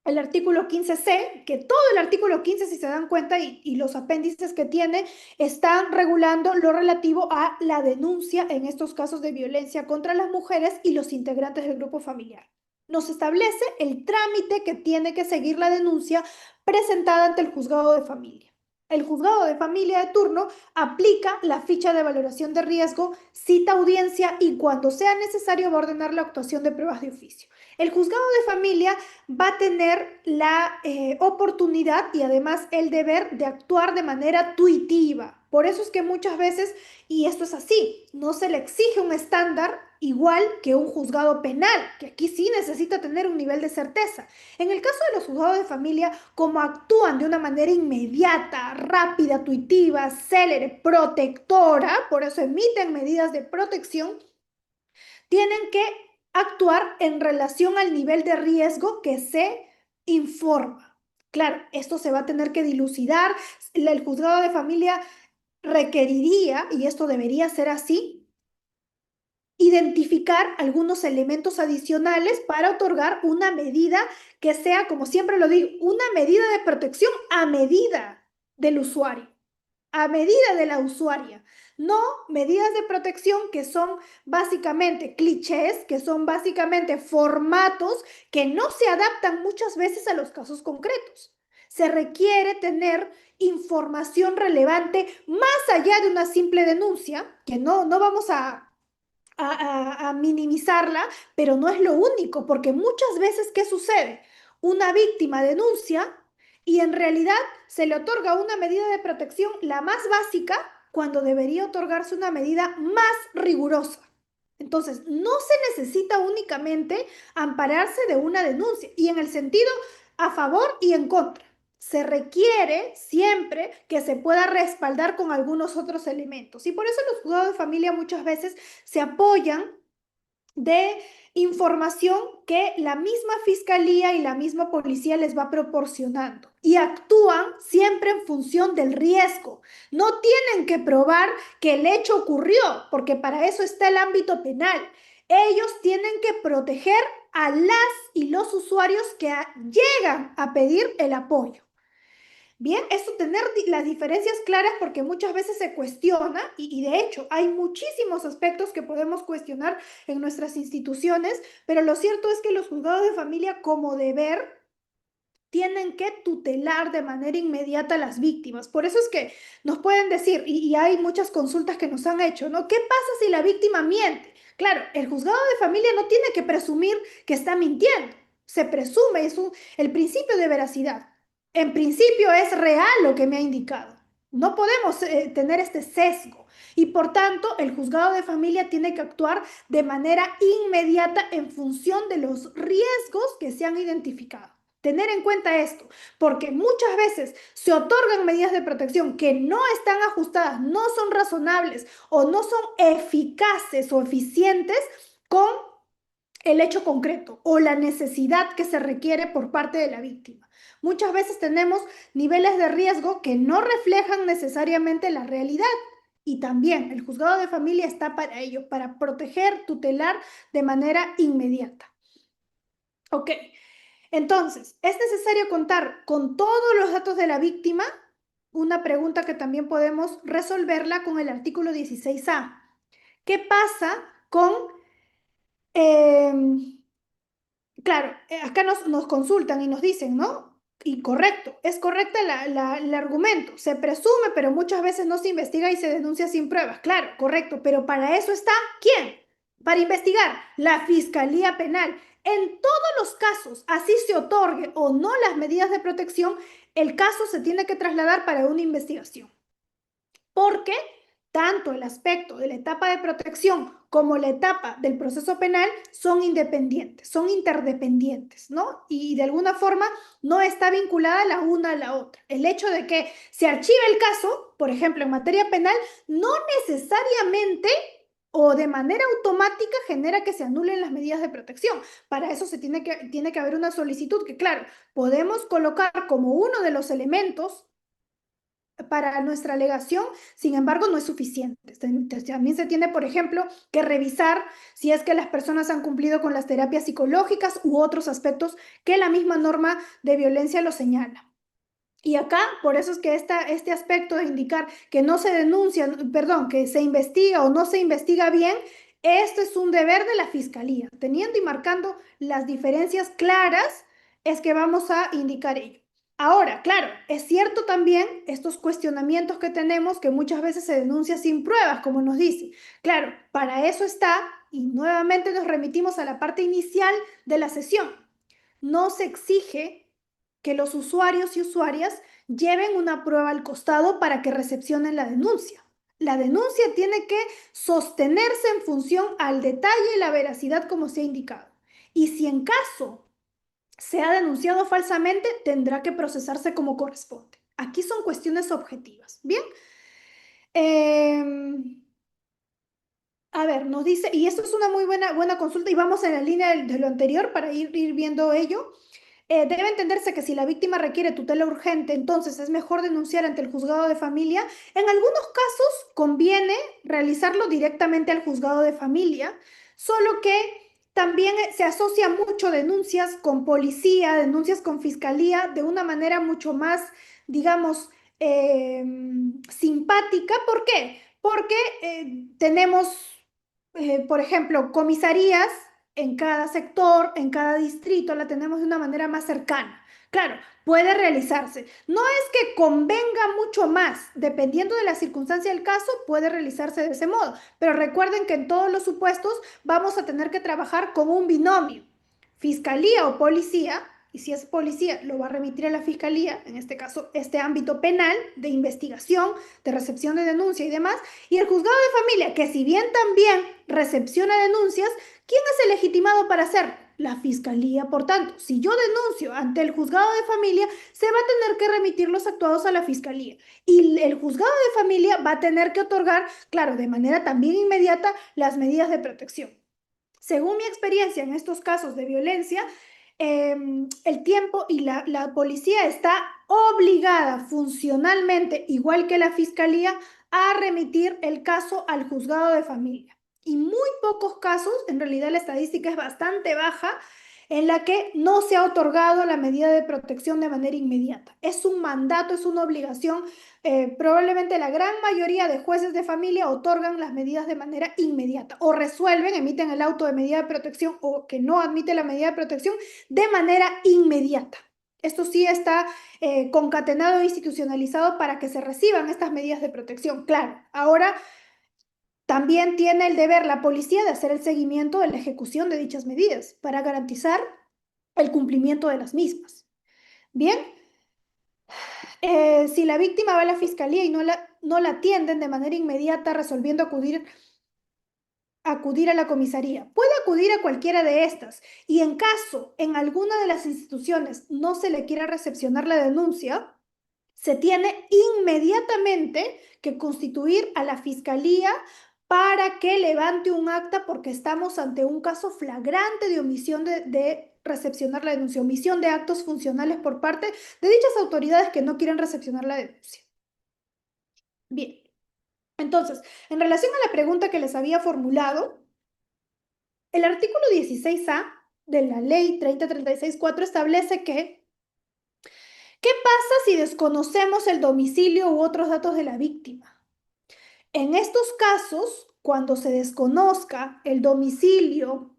El artículo 15C, que todo el artículo 15, si se dan cuenta, y los apéndices que tiene, están regulando lo relativo a la denuncia en estos casos de violencia contra las mujeres y los integrantes del grupo familiar. Nos establece el trámite que tiene que seguir la denuncia presentada ante el juzgado de familia. El juzgado de familia de turno aplica la ficha de valoración de riesgo, cita audiencia y cuando sea necesario va a ordenar la actuación de pruebas de oficio. El juzgado de familia va a tener la oportunidad y además el deber de actuar de manera tuitiva. Por eso es que muchas veces, y esto es así, no se le exige un estándar igual que un juzgado penal, que aquí sí necesita tener un nivel de certeza. En el caso de los juzgados de familia, como actúan de una manera inmediata, rápida, tuitiva, célere, protectora, por eso emiten medidas de protección, tienen que actuar en relación al nivel de riesgo que se informa. Claro, esto se va a tener que dilucidar. El juzgado de familia requeriría, y esto debería ser así, identificar algunos elementos adicionales para otorgar una medida que sea, como siempre lo digo, una medida de protección a medida del usuario, a medida de la usuaria, no medidas de protección que son básicamente clichés, que son básicamente formatos que no se adaptan muchas veces a los casos concretos. Se requiere tener información relevante más allá de una simple denuncia, que no vamos a minimizarla, pero no es lo único, porque muchas veces, ¿qué sucede? Una víctima denuncia y en realidad se le otorga una medida de protección, la más básica, cuando debería otorgarse una medida más rigurosa. Entonces, no se necesita únicamente ampararse de una denuncia y en el sentido a favor y en contra. Se requiere siempre que se pueda respaldar con algunos otros elementos. Y por eso los juzgados de familia muchas veces se apoyan de información que la misma fiscalía y la misma policía les va proporcionando y actúan siempre en función del riesgo. No tienen que probar que el hecho ocurrió, porque para eso está el ámbito penal. Ellos tienen que proteger a las y los usuarios que llegan a pedir el apoyo. Bien, esto tener las diferencias claras porque muchas veces se cuestiona y de hecho hay muchísimos aspectos que podemos cuestionar en nuestras instituciones, pero lo cierto es que los juzgados de familia como deber tienen que tutelar de manera inmediata a las víctimas. Por eso es que nos pueden decir, y hay muchas consultas que nos han hecho, ¿no? ¿Qué pasa si la víctima miente? Claro, el juzgado de familia no tiene que presumir que está mintiendo. Se presume, el principio de veracidad. En principio es real lo que me ha indicado. No podemos tener este sesgo y por tanto el juzgado de familia tiene que actuar de manera inmediata en función de los riesgos que se han identificado. Tener en cuenta esto, porque muchas veces se otorgan medidas de protección que no están ajustadas, no son razonables o no son eficaces o eficientes con el hecho concreto o la necesidad que se requiere por parte de la víctima. Muchas veces tenemos niveles de riesgo que no reflejan necesariamente la realidad. Y también el juzgado de familia está para ello, para proteger, tutelar de manera inmediata. Ok, entonces, ¿es necesario contar con todos los datos de la víctima? Una pregunta que también podemos resolverla con el artículo 16A. ¿Qué pasa con... claro, acá nos consultan y nos dicen, ¿no? Y correcto, es correcta el argumento. Se presume, pero muchas veces no se investiga y se denuncia sin pruebas. Claro, correcto, pero para eso está, ¿quién? Para investigar, la Fiscalía Penal. En todos los casos, así se otorgue o no las medidas de protección, el caso se tiene que trasladar para una investigación porque tanto el aspecto de la etapa de protección como la etapa del proceso penal son independientes, son interdependientes, ¿no? Y de alguna forma no está vinculada la una a la otra. El hecho de que se archive el caso, por ejemplo, en materia penal, no necesariamente o de manera automática genera que se anulen las medidas de protección. Para eso tiene que haber una solicitud que, claro, podemos colocar como uno de los elementos para nuestra alegación, sin embargo, no es suficiente. También se tiene, por ejemplo, que revisar si es que las personas han cumplido con las terapias psicológicas u otros aspectos que la misma norma de violencia lo señala. Y acá, por eso es que este aspecto de indicar que no se denuncia, perdón, que se investiga o no se investiga bien, este es un deber de la Fiscalía. Teniendo y marcando las diferencias claras, es que vamos a indicar ello. Ahora, claro, es cierto también estos cuestionamientos que tenemos que muchas veces se denuncia sin pruebas, como nos dice. Claro, para eso está, y nuevamente nos remitimos a la parte inicial de la sesión. No se exige que los usuarios y usuarias lleven una prueba al costado para que recepcionen la denuncia. La denuncia tiene que sostenerse en función al detalle y la veracidad como se ha indicado. Y si en caso se ha denunciado falsamente, tendrá que procesarse como corresponde. Aquí son cuestiones objetivas. Bien. A ver, nos dice, y esto es una muy buena consulta y vamos en la línea de lo anterior para ir viendo ello. Debe entenderse que si la víctima requiere tutela urgente, entonces es mejor denunciar ante el juzgado de familia. En algunos casos conviene realizarlo directamente al juzgado de familia, solo que también se asocia mucho denuncias con policía, denuncias con fiscalía, de una manera mucho más, digamos, simpática. ¿Por qué? Porque tenemos, por ejemplo, comisarías en cada sector, en cada distrito, la tenemos de una manera más cercana. Claro, puede realizarse. No es que convenga mucho más, dependiendo de la circunstancia del caso, puede realizarse de ese modo. Pero recuerden que en todos los supuestos vamos a tener que trabajar con un binomio, fiscalía o policía, y si es policía, lo va a remitir a la fiscalía, en este caso, este ámbito penal de investigación, de recepción de denuncia y demás, y el juzgado de familia, que si bien también recepciona denuncias, ¿quién es el legitimado para hacerlo? La fiscalía. Por tanto, si yo denuncio ante el juzgado de familia, se va a tener que remitir los actuados a la fiscalía. Y el juzgado de familia va a tener que otorgar, claro, de manera también inmediata, las medidas de protección. Según mi experiencia en estos casos de violencia, el tiempo y la policía está obligada funcionalmente, igual que la fiscalía, a remitir el caso al juzgado de familia. Y muy pocos casos, en realidad la estadística es bastante baja, en la que no se ha otorgado la medida de protección de manera inmediata. Es un mandato, es una obligación. Probablemente la gran mayoría de jueces de familia otorgan las medidas de manera inmediata o resuelven, emiten el auto de medida de protección o que no admite la medida de protección de manera inmediata. Esto sí está concatenado e institucionalizado para que se reciban estas medidas de protección. Claro, ahora también tiene el deber la policía de hacer el seguimiento de la ejecución de dichas medidas para garantizar el cumplimiento de las mismas. Bien, Si la víctima va a la fiscalía y no la atienden de manera inmediata, resolviendo acudir a la comisaría. Puede acudir a cualquiera de estas y en caso en alguna de las instituciones no se le quiera recepcionar la denuncia, se tiene inmediatamente que constituir a la fiscalía para que levante un acta porque estamos ante un caso flagrante de omisión de recepcionar la denuncia, omisión de actos funcionales por parte de dichas autoridades que no quieren recepcionar la denuncia. Bien, entonces, en relación a la pregunta que les había formulado, el artículo 16A de la ley 3036-4 establece que ¿qué pasa si desconocemos el domicilio u otros datos de la víctima? En estos casos, cuando se desconozca el domicilio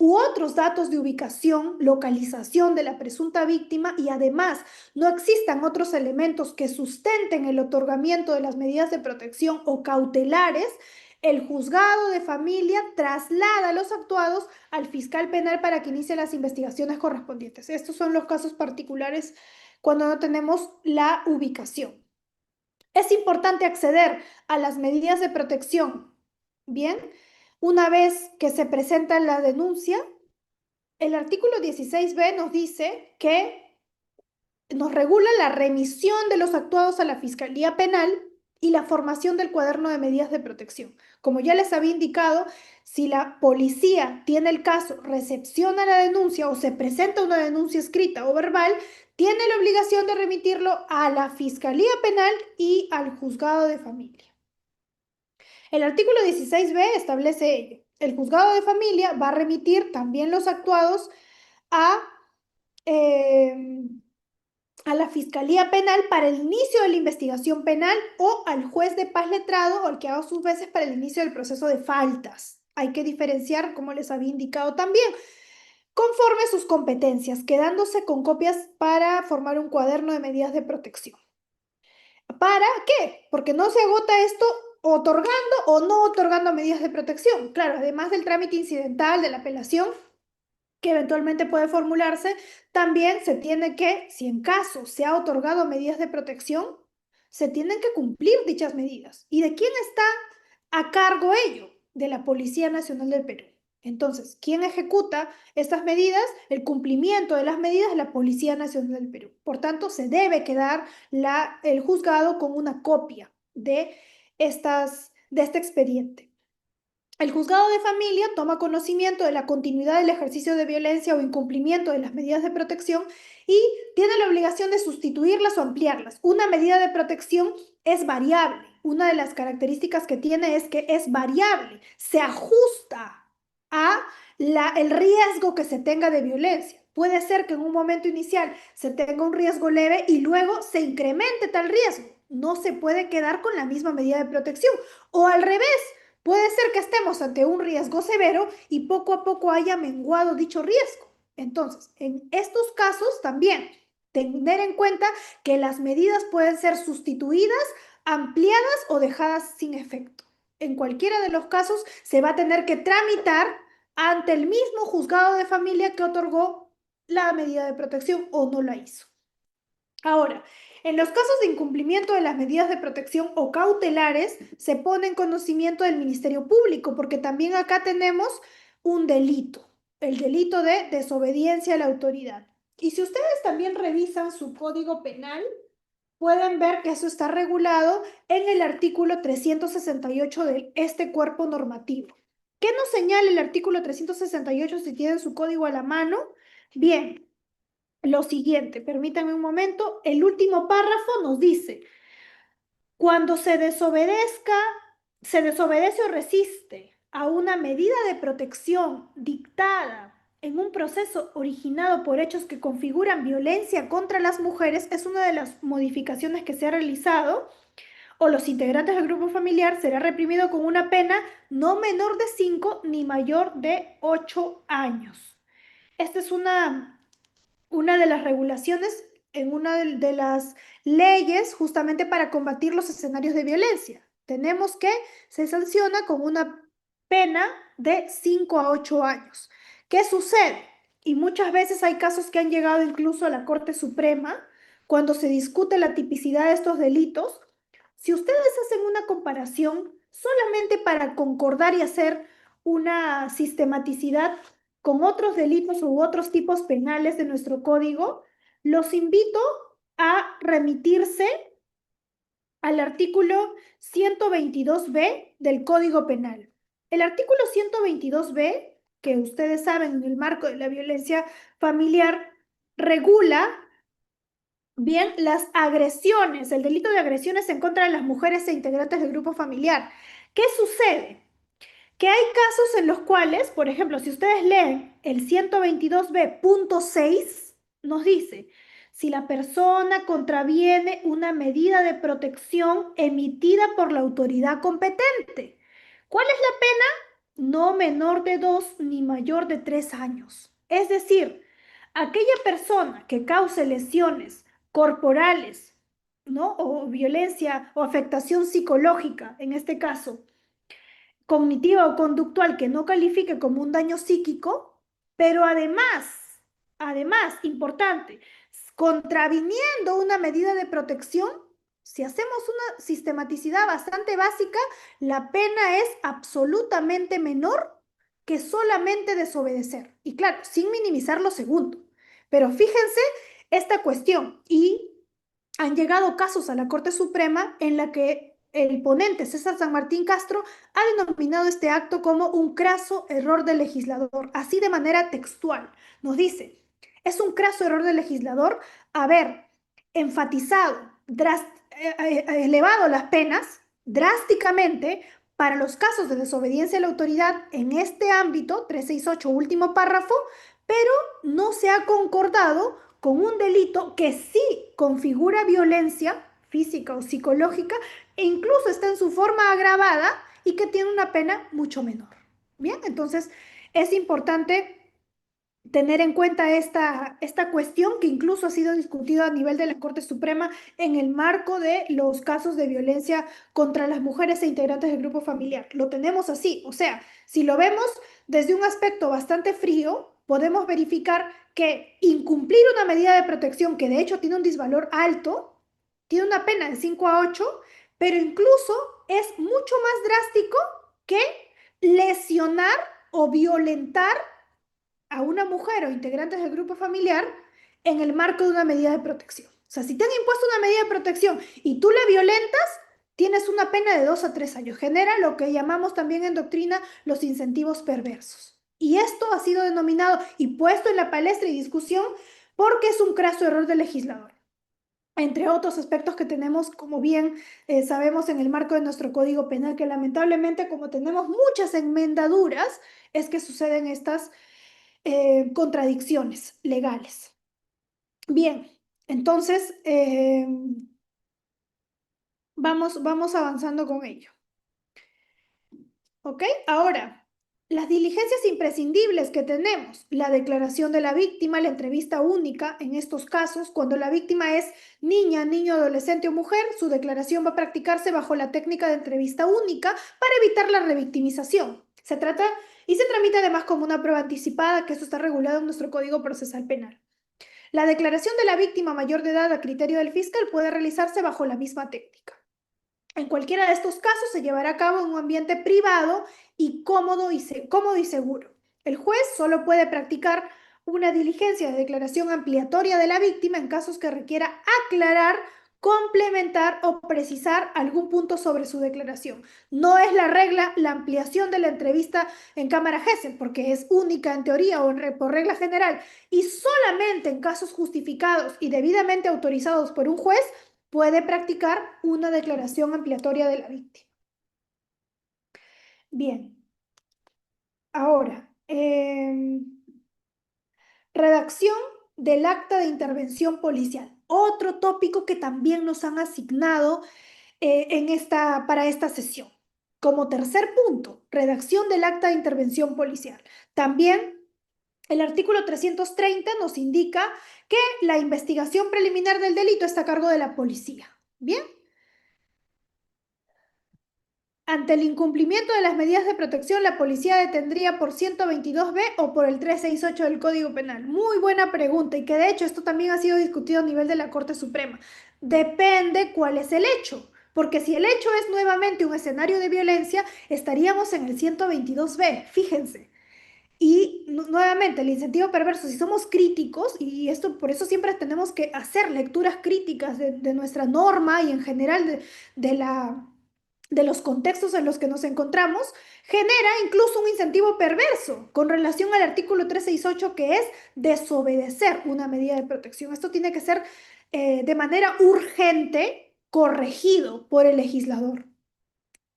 u otros datos de ubicación, localización de la presunta víctima y además no existan otros elementos que sustenten el otorgamiento de las medidas de protección o cautelares, el juzgado de familia traslada a los actuados al fiscal penal para que inicie las investigaciones correspondientes. Estos son los casos particulares cuando no tenemos la ubicación. Es importante acceder a las medidas de protección. Bien, una vez que se presenta la denuncia, el artículo 16b nos dice que nos regula la remisión de los actuados a la Fiscalía Penal y la formación del cuaderno de medidas de protección. Como ya les había indicado, si la policía tiene el caso, recepciona la denuncia o se presenta una denuncia escrita o verbal, tiene la obligación de remitirlo a la Fiscalía Penal y al Juzgado de Familia. El artículo 16b establece ello. El Juzgado de Familia va a remitir también los actuados a, eh, a la Fiscalía Penal para el inicio de la investigación penal o al juez de paz letrado o al que haga sus veces para el inicio del proceso de faltas. Hay que diferenciar, como les había indicado también, conforme sus competencias, quedándose con copias para formar un cuaderno de medidas de protección. ¿Para qué? Porque no se agota esto otorgando o no otorgando medidas de protección. Claro, además del trámite incidental de la apelación, que eventualmente puede formularse, también se tiene que, si en caso se ha otorgado medidas de protección, se tienen que cumplir dichas medidas. ¿Y de quién está a cargo ello? De la Policía Nacional del Perú. Entonces, ¿quién ejecuta estas medidas? El cumplimiento de las medidas de la Policía Nacional del Perú. Por tanto, se debe quedar el juzgado con una copia de este expediente. El juzgado de familia toma conocimiento de la continuidad del ejercicio de violencia o incumplimiento de las medidas de protección y tiene la obligación de sustituirlas o ampliarlas. Una medida de protección es variable. Una de las características que tiene es que es variable, se ajusta a el riesgo que se tenga de violencia. Puede ser que en un momento inicial se tenga un riesgo leve y luego se incremente tal riesgo. No se puede quedar con la misma medida de protección. O al revés, puede ser que estemos ante un riesgo severo y poco a poco haya menguado dicho riesgo. Entonces, en estos casos también tener en cuenta que las medidas pueden ser sustituidas, ampliadas o dejadas sin efecto. En cualquiera de los casos se va a tener que tramitar ante el mismo juzgado de familia que otorgó la medida de protección o no la hizo. Ahora, en los casos de incumplimiento de las medidas de protección o cautelares, se pone en conocimiento del Ministerio Público, porque también acá tenemos un delito, el delito de desobediencia a la autoridad. Y si ustedes también revisan su código penal, pueden ver que eso está regulado en el artículo 368 de este cuerpo normativo. ¿Qué nos señala el artículo 368 si tienen su código a la mano? Bien, lo siguiente, permítanme un momento, el último párrafo nos dice, cuando se desobedece o resiste a una medida de protección dictada en un proceso originado por hechos que configuran violencia contra las mujeres, es una de las modificaciones que se ha realizado, o los integrantes del grupo familiar será reprimido con una pena no menor de 5 ni mayor de 8 años. Esta es una de las regulaciones en una de las leyes justamente para combatir los escenarios de violencia. Tenemos que se sanciona con una pena de 5 a 8 años. ¿Qué sucede? Y muchas veces hay casos que han llegado incluso a la Corte Suprema cuando se discute la tipicidad de estos delitos, si ustedes hacen una comparación solamente para concordar y hacer una sistematicidad con otros delitos u otros tipos penales de nuestro código, los invito a remitirse al artículo 122b del Código Penal. El artículo 122b, que ustedes saben en el marco de la violencia familiar, regula bien las agresiones, el delito de agresiones en contra de las mujeres e integrantes del grupo familiar. ¿Qué sucede? Que hay casos en los cuales, por ejemplo, si ustedes leen el 122b.6, nos dice, si la persona contraviene una medida de protección emitida por la autoridad competente. ¿Cuál es la pena? No menor de 2 ni mayor de 3 años. Es decir, aquella persona que cause lesiones corporales, ¿no? O violencia o afectación psicológica, en este caso, cognitiva o conductual que no califique como un daño psíquico, pero además, importante, contraviniendo una medida de protección, si hacemos una sistematicidad bastante básica, la pena es absolutamente menor que solamente desobedecer. Y claro, sin minimizar lo segundo. Pero fíjense esta cuestión y han llegado casos a la Corte Suprema en la que el ponente César San Martín Castro ha denominado este acto como un craso error del legislador, así de manera textual. Nos dice, es un craso error del legislador haber enfatizado, elevado las penas drásticamente para los casos de desobediencia a la autoridad en este ámbito, 368, último párrafo, pero no se ha concordado con un delito que sí configura violencia física o psicológica e incluso está en su forma agravada y que tiene una pena mucho menor. Bien, entonces es importante tener en cuenta esta cuestión que incluso ha sido discutida a nivel de la Corte Suprema en el marco de los casos de violencia contra las mujeres e integrantes del grupo familiar. Lo tenemos así, o sea, si lo vemos desde un aspecto bastante frío, podemos verificar que incumplir una medida de protección que de hecho tiene un disvalor alto, tiene una pena de 5 a 8, pero incluso es mucho más drástico que lesionar o violentar a una mujer o integrantes del grupo familiar en el marco de una medida de protección. O sea, si te han impuesto una medida de protección y tú la violentas, tienes una pena de 2 a 3 años. Genera lo que llamamos también en doctrina los incentivos perversos. Y esto ha sido denominado y puesto en la palestra y discusión porque es un craso error del legislador. Entre otros aspectos que tenemos, como bien sabemos en el marco de nuestro Código Penal, que lamentablemente como tenemos muchas enmendaduras, es que suceden estas contradicciones legales. Bien, entonces vamos avanzando con ello. ¿Ok? Ahora, las diligencias imprescindibles que tenemos, la declaración de la víctima, la entrevista única en estos casos, cuando la víctima es niña, niño, adolescente o mujer, su declaración va a practicarse bajo la técnica de entrevista única para evitar la revictimización. Se tramita además como una prueba anticipada, que eso está regulado en nuestro Código Procesal Penal. La declaración de la víctima mayor de edad a criterio del fiscal puede realizarse bajo la misma técnica. En cualquiera de estos casos se llevará a cabo en un ambiente privado y cómodo y seguro. El juez solo puede practicar una diligencia de declaración ampliatoria de la víctima en casos que requiera aclarar, complementar o precisar algún punto sobre su declaración. No es la regla la ampliación de la entrevista en cámara Gesell, porque es única en teoría o por regla general, y solamente en casos justificados y debidamente autorizados por un juez puede practicar una declaración ampliatoria de la víctima. Bien, ahora, redacción del acta de intervención policial. Otro tópico que también nos han asignado para esta sesión. Como tercer punto, redacción del acta de intervención policial. También el artículo 330 nos indica que la investigación preliminar del delito está a cargo de la policía. Bien. Ante el incumplimiento de las medidas de protección, la policía detendría por 122B o por el 368 del Código Penal. Muy buena pregunta y que de hecho esto también ha sido discutido a nivel de la Corte Suprema. Depende cuál es el hecho, porque si el hecho es nuevamente un escenario de violencia, estaríamos en el 122B, fíjense. Y nuevamente, el incentivo perverso, si somos críticos, y esto por eso siempre tenemos que hacer lecturas críticas de nuestra norma y en general de los contextos en los que nos encontramos, genera incluso un incentivo perverso con relación al artículo 368 que es desobedecer una medida de protección. Esto tiene que ser de manera urgente corregido por el legislador.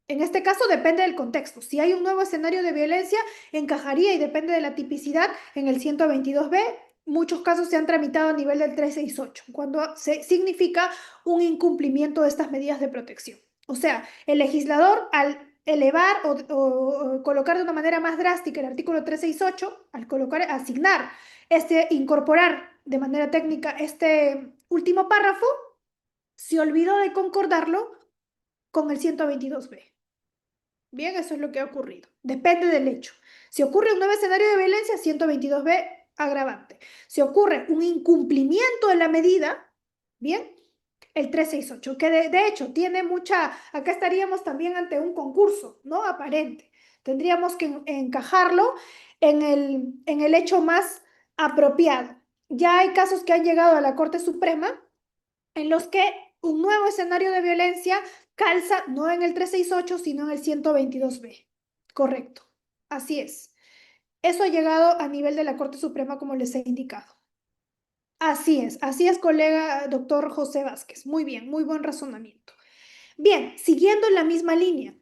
En este caso depende del contexto. Si hay un nuevo escenario de violencia, encajaría y depende de la tipicidad en el 122B. Muchos casos se han tramitado a nivel del 368, cuando significa un incumplimiento de estas medidas de protección. O sea, el legislador al elevar o colocar de una manera más drástica el artículo 368, al colocar, asignar, incorporar de manera técnica este último párrafo, se olvidó de concordarlo con el 122B. Bien, eso es lo que ha ocurrido. Depende del hecho. Si ocurre un nuevo escenario de violencia, 122B, agravante. Si ocurre un incumplimiento de la medida, bien, el 368, que de hecho tiene mucha, acá estaríamos también ante un concurso, ¿no? Aparente. Tendríamos que encajarlo en el hecho más apropiado. Ya hay casos que han llegado a la Corte Suprema en los que un nuevo escenario de violencia calza no en el 368, sino en el 122B. Correcto. Así es. Eso ha llegado a nivel de la Corte Suprema, como les he indicado. Así es, colega doctor José Vázquez. Muy bien, muy buen razonamiento. Bien, siguiendo en la misma línea,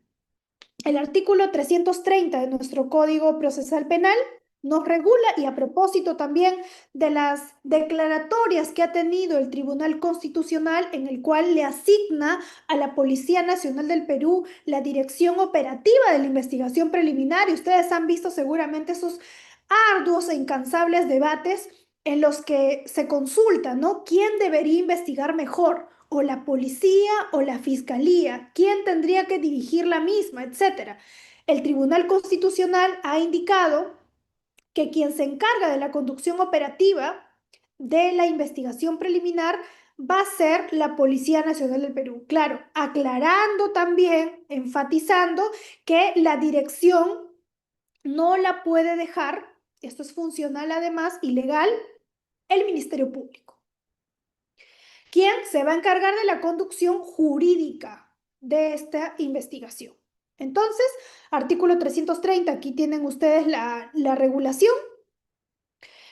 el artículo 330 de nuestro Código Procesal Penal nos regula, y a propósito también de las declaratorias que ha tenido el Tribunal Constitucional, en el cual le asigna a la Policía Nacional del Perú la dirección operativa de la investigación preliminar, y ustedes han visto seguramente esos arduos e incansables debates en los que se consulta, ¿no? ¿Quién debería investigar mejor? ¿O la policía o la fiscalía? ¿Quién tendría que dirigir la misma? Etcétera. El Tribunal Constitucional ha indicado que quien se encarga de la conducción operativa de la investigación preliminar va a ser la Policía Nacional del Perú. Claro, aclarando también, enfatizando que la dirección no la puede dejar, esto es funcional además y legal, el Ministerio Público, quien se va a encargar de la conducción jurídica de esta investigación. Entonces, artículo 330, aquí tienen ustedes la regulación.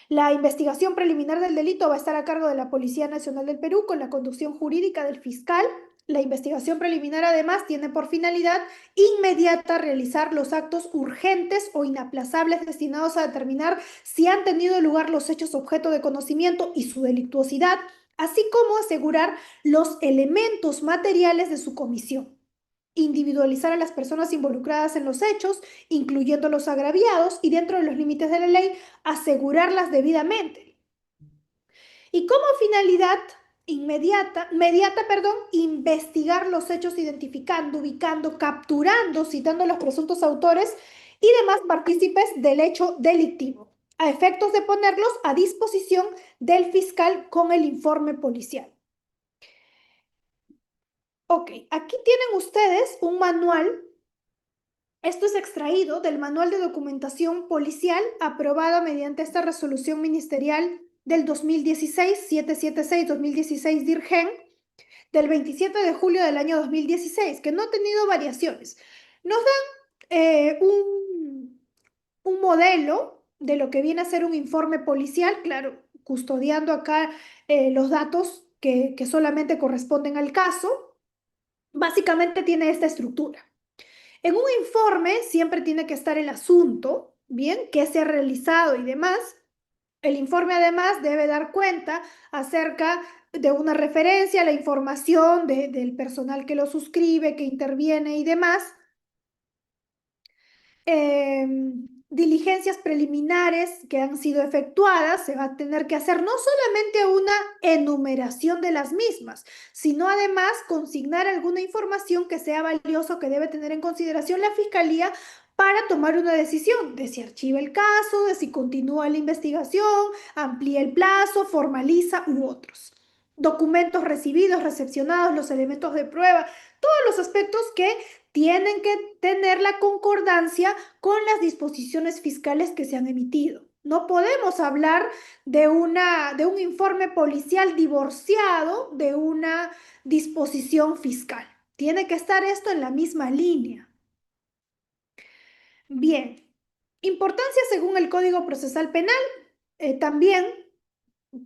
La investigación preliminar del delito va a estar a cargo de la Policía Nacional del Perú con la conducción jurídica del fiscal. La investigación preliminar además tiene por finalidad inmediata realizar los actos urgentes o inaplazables destinados a determinar si han tenido lugar los hechos objeto de conocimiento y su delictuosidad, así como asegurar los elementos materiales de su comisión, individualizar a las personas involucradas en los hechos, incluyendo los agraviados, y dentro de los límites de la ley, asegurarlas debidamente. Y como finalidad investigar los hechos identificando, ubicando, capturando, citando a los presuntos autores y demás partícipes del hecho delictivo, a efectos de ponerlos a disposición del fiscal con el informe policial. Ok, aquí tienen ustedes un manual. Esto es extraído del Manual de Documentación Policial aprobada mediante esta resolución ministerial del 2016, 776-2016 DIRGEN, del 27 de julio del año 2016, que no ha tenido variaciones. Nos dan un modelo de lo que viene a ser un informe policial, claro, custodiando acá los datos que solamente corresponden al caso. Básicamente tiene esta estructura. En un informe siempre tiene que estar el asunto, bien, qué se ha realizado y demás. El informe además debe dar cuenta acerca de una referencia, la información del personal que lo suscribe, que interviene y demás. diligencias preliminares que han sido efectuadas, se va a tener que hacer no solamente una enumeración de las mismas, sino además consignar alguna información que sea valiosa, que debe tener en consideración la Fiscalía para tomar una decisión de si archiva el caso, de si continúa la investigación, amplía el plazo, formaliza u otros. Documentos recibidos, recepcionados, los elementos de prueba, todos los aspectos que tienen que tener la concordancia con las disposiciones fiscales que se han emitido. No podemos hablar de un informe policial divorciado de una disposición fiscal. Tiene que estar esto en la misma línea. Bien, importancia según el Código Procesal Penal. También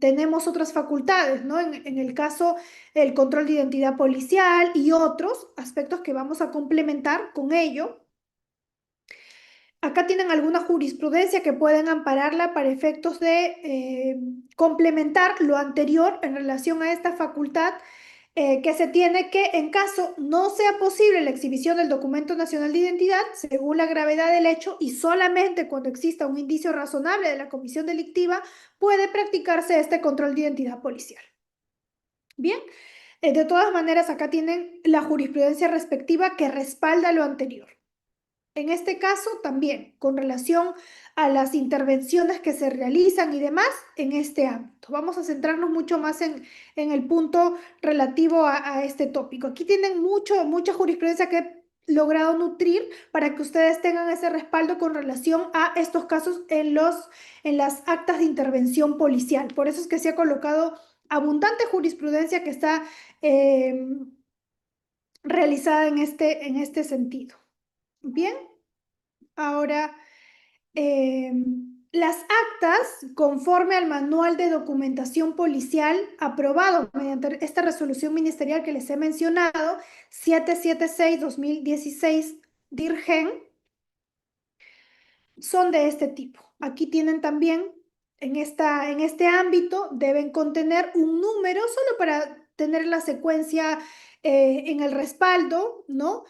tenemos otras facultades, ¿no? En el caso, el control de identidad policial y otros aspectos que vamos a complementar con ello. Acá tienen alguna jurisprudencia que pueden ampararla para efectos de complementar lo anterior en relación a esta facultad que se tiene que, en caso no sea posible la exhibición del documento nacional de identidad, según la gravedad del hecho y solamente cuando exista un indicio razonable de la comisión delictiva, puede practicarse este control de identidad policial. Bien, de todas maneras, acá tienen la jurisprudencia respectiva que respalda lo anterior. En este caso, también con relación a las intervenciones que se realizan y demás en este ámbito. Vamos a centrarnos mucho más en el punto relativo a este tópico. Aquí tienen mucha jurisprudencia que he logrado nutrir para que ustedes tengan ese respaldo con relación a estos casos en las actas de intervención policial. Por eso es que se ha colocado abundante jurisprudencia que está realizada en este sentido. Bien, ahora las actas conforme al manual de documentación policial aprobado mediante esta resolución ministerial que les he mencionado, 776-2016 DIRGEN, son de este tipo. Aquí tienen también, en este ámbito, deben contener un número solo para tener la secuencia en el respaldo, ¿no?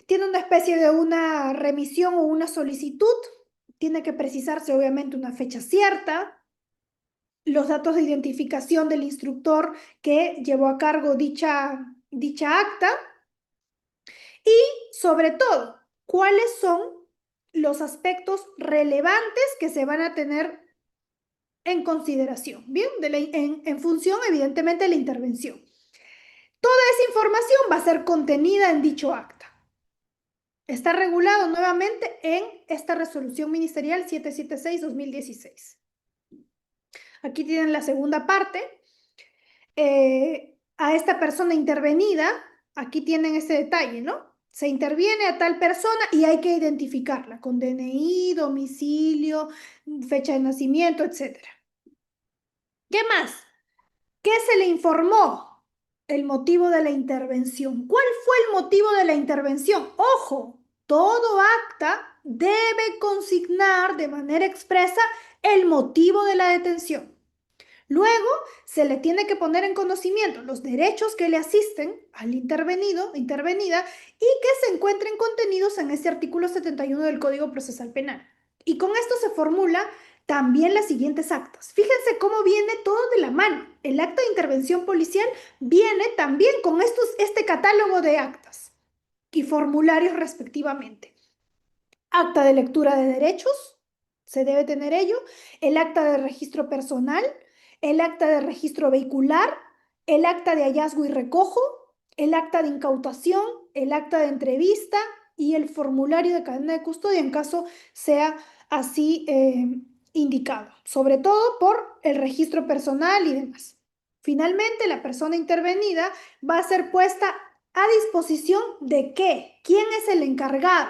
Tiene una especie de una remisión o una solicitud. Tiene que precisarse obviamente una fecha cierta, los datos de identificación del instructor que llevó a cargo dicha acta y sobre todo, cuáles son los aspectos relevantes que se van a tener en consideración, ¿bien? En función evidentemente de la intervención. Toda esa información va a ser contenida en dicho acta. Está regulado nuevamente en esta resolución ministerial 776-2016. Aquí tienen la segunda parte. A esta persona intervenida, aquí tienen ese detalle, ¿no? Se interviene a tal persona y hay que identificarla con DNI, domicilio, fecha de nacimiento, etc. ¿Qué más? ¿Qué se le informó? El motivo de la intervención. ¿Cuál fue el motivo de la intervención? Ojo, todo acta debe consignar de manera expresa el motivo de la detención. Luego, se le tiene que poner en conocimiento los derechos que le asisten al intervenido, intervenida, y que se encuentren contenidos en ese artículo 71 del Código Procesal Penal. Y con esto se formula también las siguientes actas. Fíjense cómo viene todo de la mano. El acta de intervención policial viene también con este catálogo de actas y formularios respectivamente. Acta de lectura de derechos, se debe tener ello, el acta de registro personal, el acta de registro vehicular, el acta de hallazgo y recojo, el acta de incautación, el acta de entrevista y el formulario de cadena de custodia en caso sea así indicado, sobre todo por el registro personal y demás. Finalmente, la persona intervenida va a ser puesta a disposición de ¿qué? ¿Quién es el encargado?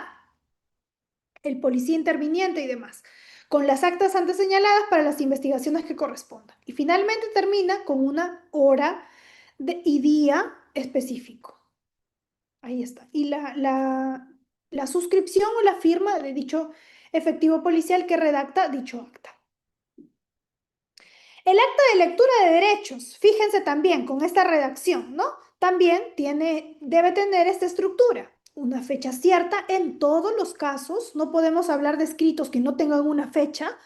El policía interviniente y demás, con las actas antes señaladas para las investigaciones que correspondan. Y finalmente termina con una hora y día específico. Ahí está. Y la suscripción o la firma de dicho efectivo policial que redacta dicho acta. El acta de lectura de derechos, fíjense también con esta redacción, ¿no? También debe tener esta estructura. una fecha cierta en todos los casos. No podemos hablar de escritos que no tengan una fecha.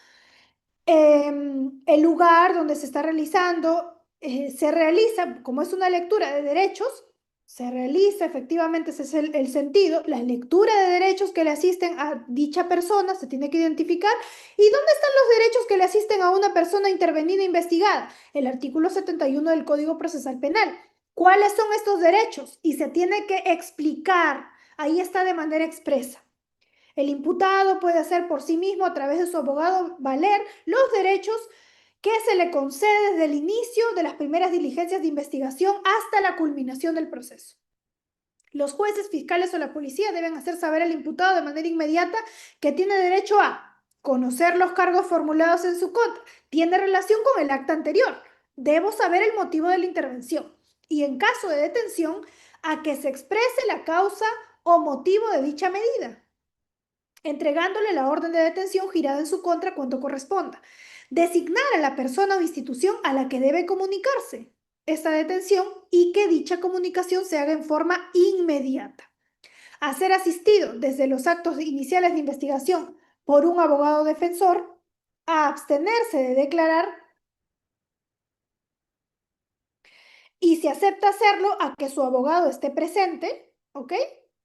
El lugar donde se está realizando, se realiza, como es una lectura de derechos, se realiza efectivamente, ese es el sentido, la lectura de derechos que le asisten a dicha persona, se tiene que identificar. ¿Y dónde están los derechos que le asisten a una persona intervenida e investigada? El artículo 71 del Código Procesal Penal. ¿Cuáles son estos derechos? Y se tiene que explicar, ahí está de manera expresa. El imputado puede hacer por sí mismo, a través de su abogado, valer los derechos que se le concede desde el inicio de las primeras diligencias de investigación hasta la culminación del proceso. Los jueces, fiscales o la policía deben hacer saber al imputado de manera inmediata que tiene derecho a conocer los cargos formulados en su contra, tiene relación con el acta anterior, debo saber el motivo de la intervención y, en caso de detención, a que se exprese la causa o motivo de dicha medida, entregándole la orden de detención girada en su contra cuando corresponda. Designar a la persona o institución a la que debe comunicarse esta detención y que dicha comunicación se haga en forma inmediata. A ser asistido desde los actos iniciales de investigación por un abogado defensor, a abstenerse de declarar y, si acepta hacerlo, a que su abogado esté presente, ¿ok?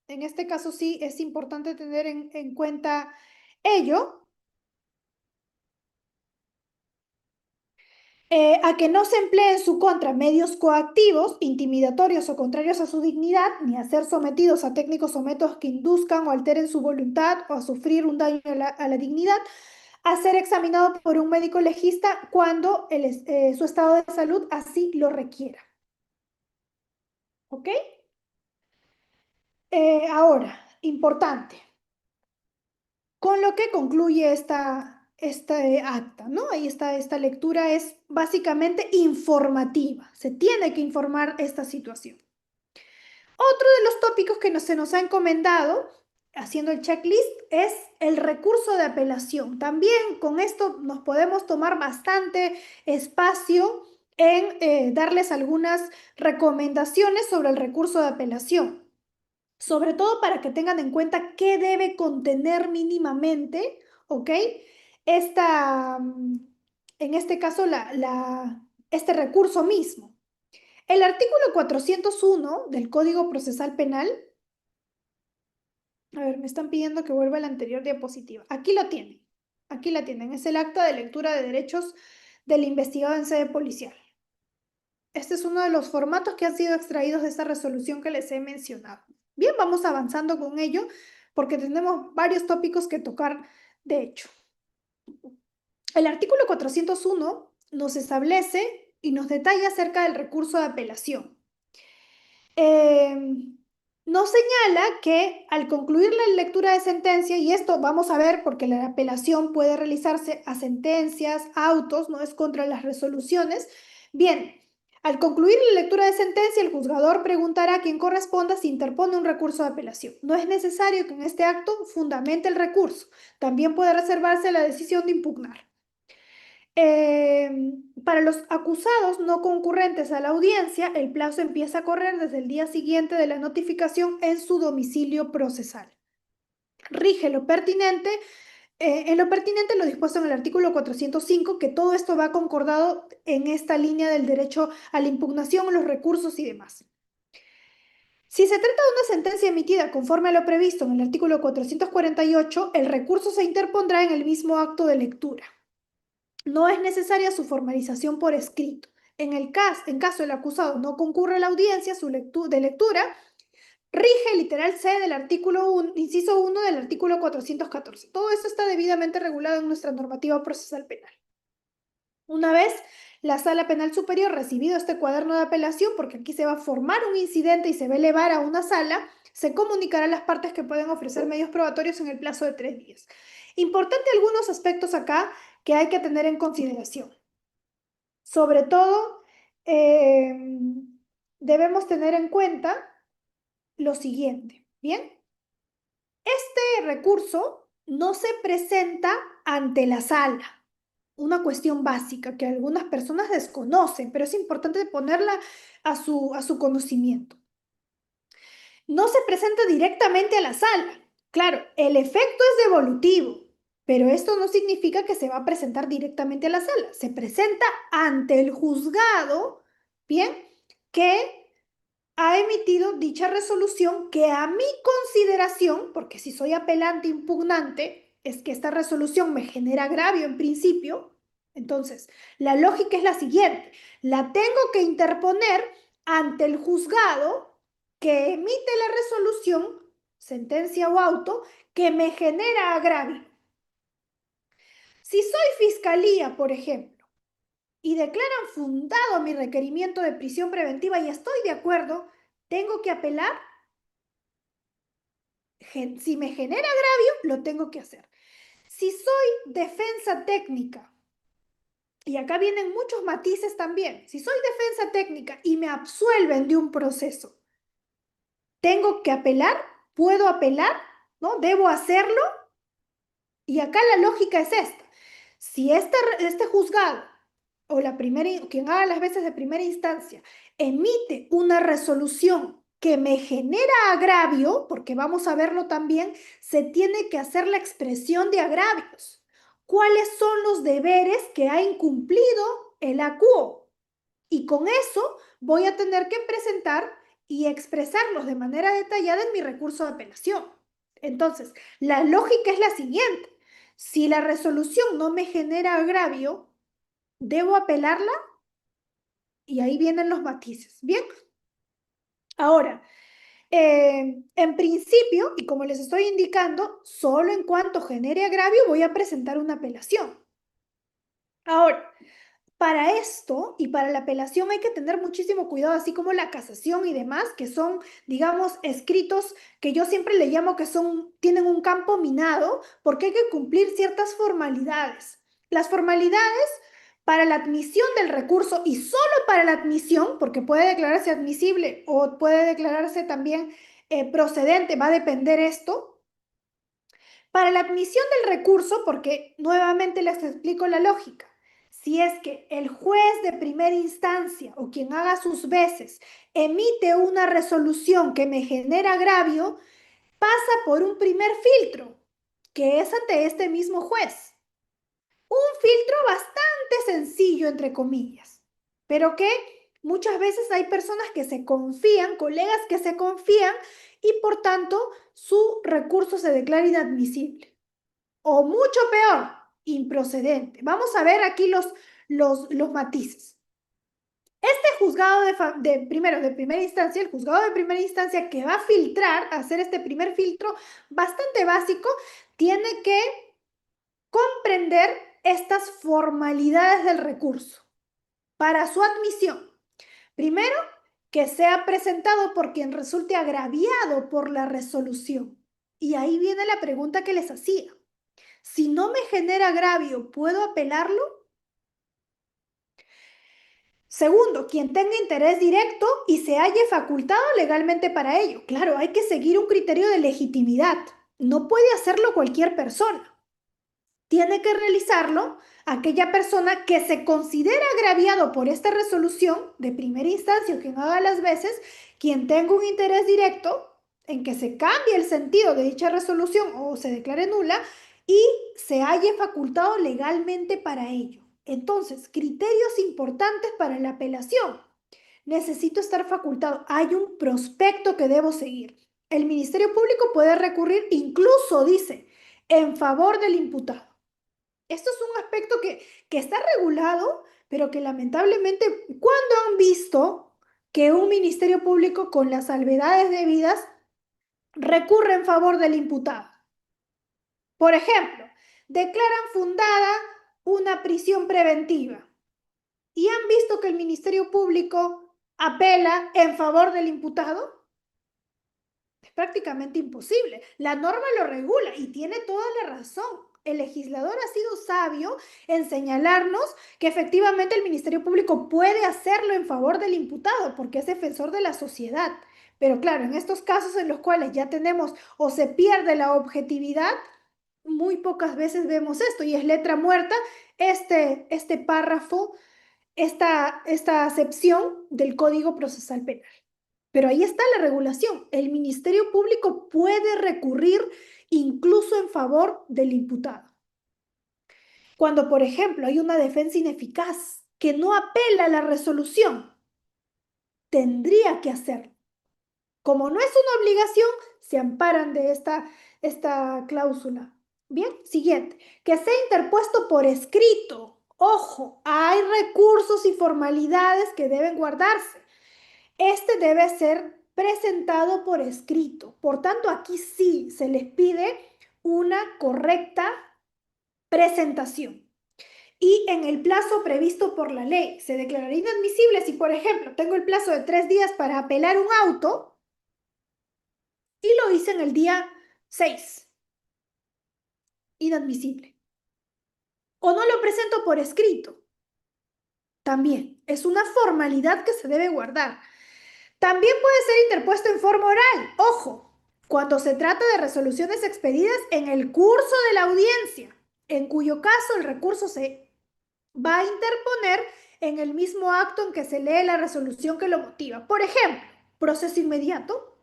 En este caso sí es importante tener en cuenta ello. A que no se emplee en su contra medios coactivos, intimidatorios o contrarios a su dignidad, ni a ser sometidos a técnicos o métodos que induzcan o alteren su voluntad o a sufrir un daño a la dignidad, a ser examinado por un médico legista cuando su estado de salud así lo requiera. ¿Ok? Ahora, importante, con lo que concluye esta acta, ¿no? Ahí está, esta lectura es básicamente informativa. Se tiene que informar esta situación. Otro de los tópicos que se nos ha encomendado, haciendo el checklist, es el recurso de apelación. También con esto nos podemos tomar bastante espacio en darles algunas recomendaciones sobre el recurso de apelación, sobre todo para que tengan en cuenta qué debe contener mínimamente, ¿ok? Esta, en este caso, este recurso mismo. El artículo 401 del Código Procesal Penal, a ver, me están pidiendo que vuelva a la anterior diapositiva. Aquí lo tienen, aquí la tienen. Es el acta de lectura de derechos del investigado en sede policial. Este es uno de los formatos que han sido extraídos de esta resolución que les he mencionado. Bien, vamos avanzando con ello porque tenemos varios tópicos que tocar, de hecho. El artículo 401 nos establece y nos detalla acerca del recurso de apelación. Nos señala que al concluir la lectura de sentencia, y esto vamos a ver porque la apelación puede realizarse a sentencias, autos, no es contra las resoluciones. Bien, al concluir la lectura de sentencia, el juzgador preguntará a quien corresponda si interpone un recurso de apelación. No es necesario que en este acto fundamente el recurso. También puede reservarse la decisión de impugnar. Para los acusados no concurrentes a la audiencia, el plazo empieza a correr desde el día siguiente de la notificación en su domicilio procesal. Rige lo pertinente, en lo pertinente lo dispuesto en el artículo 405, que todo esto va concordado en esta línea del derecho a la impugnación, los recursos y demás. Si se trata de una sentencia emitida conforme a lo previsto en el artículo 448, el recurso se interpondrá en el mismo acto de lectura. No es necesaria su formalización por escrito. En caso el acusado no concurre a la audiencia de lectura, rige el literal C del artículo 1, inciso 1 del artículo 414. Todo esto está debidamente regulado en nuestra normativa procesal penal. Una vez la Sala Penal Superior recibido este cuaderno de apelación, porque aquí se va a formar un incidente y se va a elevar a una sala, se comunicará a las partes que pueden ofrecer medios probatorios en el plazo de 3 días. Importante algunos aspectos acá que hay que tener en consideración. Sobre todo, debemos tener en cuenta lo siguiente, ¿bien? Este recurso no se presenta ante la sala. Una cuestión básica que algunas personas desconocen, pero es importante ponerla a su conocimiento. no se presenta directamente a la sala. Claro, el efecto es devolutivo, pero esto no significa que se va a presentar directamente a la sala. Se presenta ante el juzgado, bien, que ha emitido dicha resolución que a mi consideración, porque si soy apelante impugnante, es que esta resolución me genera agravio en principio. Entonces, la lógica es la siguiente: la tengo que interponer ante el juzgado que emite la resolución, sentencia o auto, que me genera agravio. Si soy fiscalía, por ejemplo, y declaran fundado mi requerimiento de prisión preventiva y estoy de acuerdo, tengo que apelar. Si me genera agravio, lo tengo que hacer. Si soy defensa técnica, y acá vienen muchos matices también, si soy defensa técnica y me absuelven de un proceso, tengo que apelar, puedo apelar, ¿no? Debo hacerlo. Y acá la lógica es esta: si este juzgado o quien haga las veces de primera instancia emite una resolución que me genera agravio, porque vamos a verlo también, se tiene que hacer la expresión de agravios. ¿Cuáles son los deberes que ha incumplido el acuo? Y con eso voy a tener que presentar y expresarlos de manera detallada en mi recurso de apelación. Entonces, la lógica es la siguiente: si la resolución no me genera agravio, debo apelarla, y ahí vienen los matices. Bien, ahora, en principio, y como les estoy indicando, solo en cuanto genere agravio voy a presentar una apelación. Ahora, para esto y para la apelación hay que tener muchísimo cuidado, así como la casación y demás, que son, digamos, escritos que yo siempre le llamo que tienen un campo minado, porque hay que cumplir ciertas formalidades. Las formalidades para la admisión del recurso, y solo para la admisión, porque puede declararse admisible o puede declararse también procedente, va a depender esto. Para la admisión del recurso, porque nuevamente les explico la lógica: si es que el juez de primera instancia o quien haga sus veces emite una resolución que me genera agravio, pasa por un primer filtro, que es ante este mismo juez. Un filtro bastante sencillo, entre comillas, pero que muchas veces hay personas que se confían, colegas que se confían, y por tanto su recurso se declara inadmisible. O mucho peor, improcedente. Vamos a ver aquí los matices. Este juzgado primero, de primera instancia, el juzgado de primera instancia que va a filtrar, a hacer este primer filtro bastante básico, tiene que comprender estas formalidades del recurso para su admisión. Primero, que sea presentado por quien resulte agraviado por la resolución. Y ahí viene la pregunta que les hacía: si no me genera agravio, ¿puedo apelarlo? Segundo, quien tenga interés directo y se halle facultado legalmente para ello. Claro, hay que seguir un criterio de legitimidad. No puede hacerlo cualquier persona. Tiene que realizarlo aquella persona que se considera agraviado por esta resolución de primera instancia, o quien haga las veces, quien tenga un interés directo en que se cambie el sentido de dicha resolución o se declare nula, y se halle facultado legalmente para ello. Entonces, criterios importantes para la apelación: necesito estar facultado, hay un prospecto que debo seguir. El Ministerio Público puede recurrir, incluso dice, en favor del imputado. Esto es un aspecto que está regulado, pero que lamentablemente, ¿cuándo han visto que un Ministerio Público, con las salvedades debidas, recurre en favor del imputado? Por ejemplo, declaran fundada una prisión preventiva y han visto que el Ministerio Público apela en favor del imputado. Es prácticamente imposible. La norma lo regula y tiene toda la razón. El legislador ha sido sabio en señalarnos que efectivamente el Ministerio Público puede hacerlo en favor del imputado porque es defensor de la sociedad. Pero claro, en estos casos en los cuales ya tenemos o se pierde la objetividad, muy pocas veces vemos esto, y es letra muerta este párrafo, esta acepción del Código Procesal Penal. Pero ahí está la regulación. El Ministerio Público puede recurrir incluso en favor del imputado. Cuando, por ejemplo, hay una defensa ineficaz que no apela a la resolución, tendría que hacerlo. Como no es una obligación, se amparan de esta cláusula. Bien, siguiente, que sea interpuesto por escrito. Ojo, hay recursos y formalidades que deben guardarse. Este debe ser presentado por escrito. Por tanto, aquí sí se les pide una correcta presentación. Y en el plazo previsto por la ley, se declarará inadmisible si, por ejemplo, tengo el plazo de 3 días para apelar un auto y lo hice en el día 6. Inadmisible. O no lo presento por escrito. También es una formalidad que se debe guardar. También puede ser interpuesto en forma oral. Ojo, cuando se trata de resoluciones expedidas en el curso de la audiencia, en cuyo caso el recurso se va a interponer en el mismo acto en que se lee la resolución que lo motiva. Por ejemplo, proceso inmediato.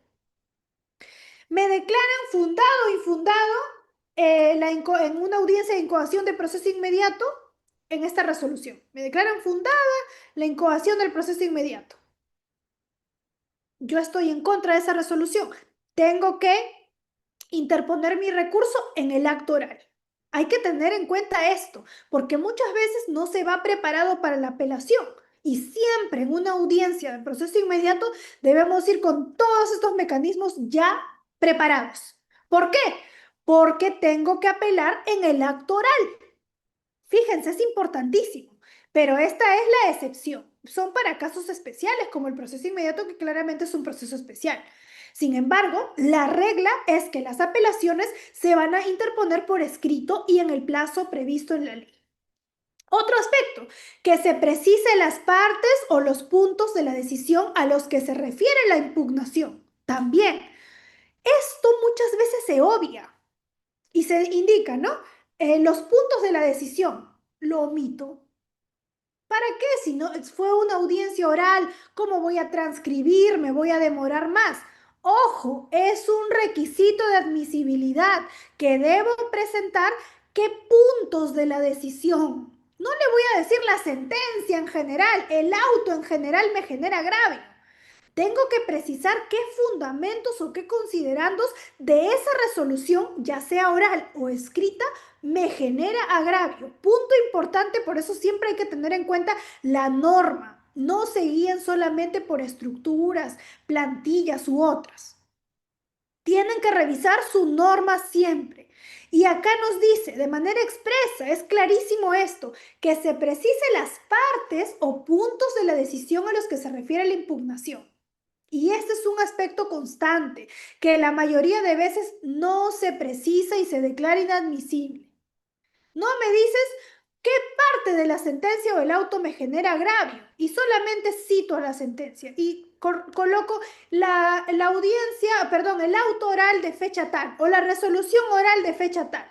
Me declaran fundado o infundado en una audiencia de incoación de proceso inmediato en esta resolución. Me declaran fundada la incoación del proceso inmediato. Yo estoy en contra de esa resolución. Tengo que interponer mi recurso en el acto oral. Hay que tener en cuenta esto, porque muchas veces no se va preparado para la apelación. Y siempre en una audiencia de proceso inmediato debemos ir con todos estos mecanismos ya preparados. ¿Por qué? Porque tengo que apelar en el acto oral. Fíjense, es importantísimo, pero esta es la excepción. Son para casos especiales, como el proceso inmediato, que claramente es un proceso especial. Sin embargo, la regla es que las apelaciones se van a interponer por escrito y en el plazo previsto en la ley. Otro aspecto, que se precise las partes o los puntos de la decisión a los que se refiere la impugnación. También, esto muchas veces se obvia y se indica, ¿no? Los puntos de la decisión, lo omito. ¿Para qué? Si no fue una audiencia oral, ¿cómo voy a transcribir? Me voy a demorar más. Ojo, es un requisito de admisibilidad que debo presentar qué puntos de la decisión. No le voy a decir la sentencia en general, el auto en general me genera agravio. Tengo que precisar qué fundamentos o qué considerandos de esa resolución, ya sea oral o escrita, me genera agravio. Punto importante, por eso siempre hay que tener en cuenta la norma. No se guíen solamente por estructuras, plantillas u otras. Tienen que revisar su norma siempre. Y acá nos dice de manera expresa, es clarísimo esto, que se precise las partes o puntos de la decisión a los que se refiere la impugnación. Y este es un aspecto constante, que la mayoría de veces no se precisa y se declara inadmisible. No me dices qué parte de la sentencia o el auto me genera agravio y solamente cito a la sentencia y coloco la audiencia, perdón, el auto oral de fecha tal o la resolución oral de fecha tal.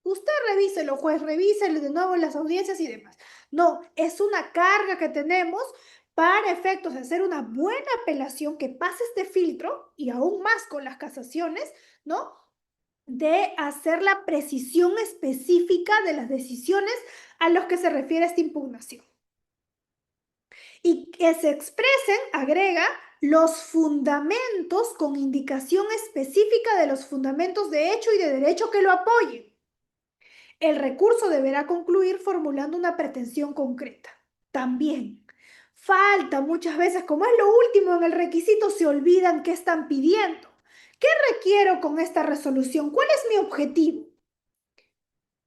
Usted revíselo, juez, revíselo de nuevo las audiencias y demás. No, es una carga que tenemos para efectos de hacer una buena apelación que pase este filtro y aún más con las casaciones, ¿no? De hacer la precisión específica de las decisiones a los que se refiere esta impugnación. Y que se expresen, agrega, los fundamentos con indicación específica de los fundamentos de hecho y de derecho que lo apoyen. El recurso deberá concluir formulando una pretensión concreta. También, falta muchas veces, como es lo último en el requisito, se olvidan qué están pidiendo. ¿Qué requiero con esta resolución? ¿Cuál es mi objetivo?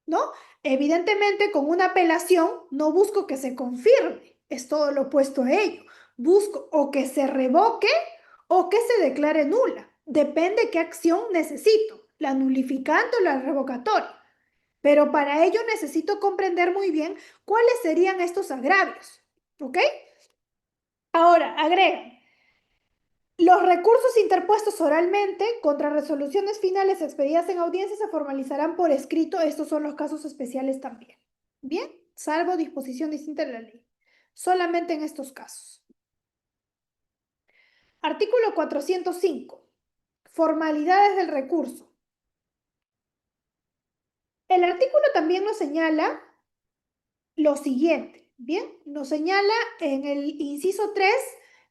¿No? Evidentemente, con una apelación no busco que se confirme, es todo lo opuesto a ello. Busco o que se revoque o que se declare nula. Depende qué acción necesito, la nulificante o la revocatoria. Pero para ello necesito comprender muy bien cuáles serían estos agravios. ¿Ok? Ahora, agrega. Los recursos interpuestos oralmente contra resoluciones finales expedidas en audiencia se formalizarán por escrito. Estos son los casos especiales también. Bien, salvo disposición distinta de la ley. Solamente en estos casos. Artículo 405. Formalidades del recurso. El artículo también nos señala lo siguiente, ¿bien? Nos señala en el inciso 3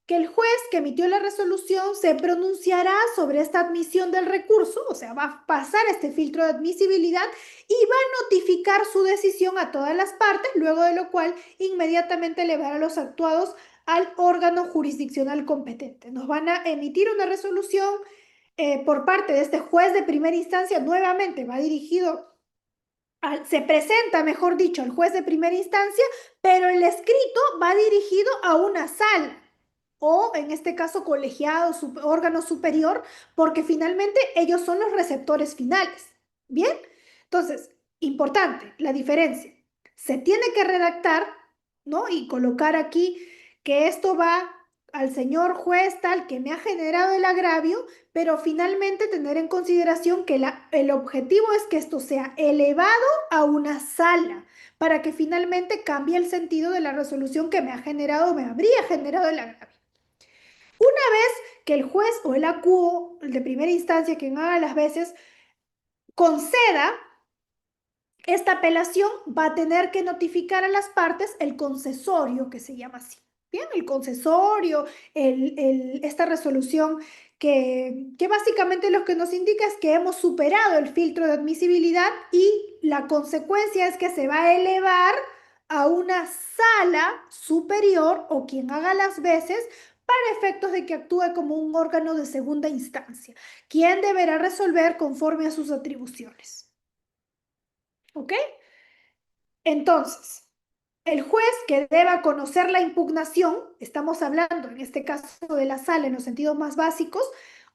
que el juez que emitió la resolución se pronunciará sobre esta admisión del recurso, o sea, va a pasar este filtro de admisibilidad y va a notificar su decisión a todas las partes, luego de lo cual inmediatamente elevará los actuados al órgano jurisdiccional competente. Nos van a emitir una resolución por parte de este juez de primera instancia, nuevamente va dirigido se presenta, mejor dicho, al juez de primera instancia, pero el escrito va dirigido a una sala o, en este caso, colegiado, órgano superior, porque finalmente ellos son los receptores finales. ¿Bien? Entonces, importante, la diferencia. Se tiene que redactar, ¿no? Y colocar aquí que esto va al señor juez tal que me ha generado el agravio, pero finalmente tener en consideración que el objetivo es que esto sea elevado a una sala para que finalmente cambie el sentido de la resolución que me ha generado, me habría generado el agravio. Una vez que el juez o el acuo, el de primera instancia, quien haga las veces, conceda esta apelación, va a tener que notificar a las partes el concesorio, que se llama así. Bien, el concesorio, esta resolución que básicamente lo que nos indica es que hemos superado el filtro de admisibilidad y la consecuencia es que se va a elevar a una sala superior o quien haga las veces para efectos de que actúe como un órgano de segunda instancia, quien deberá resolver conforme a sus atribuciones. ¿Ok? Entonces, el juez que deba conocer la impugnación, estamos hablando en este caso de la sala en los sentidos más básicos,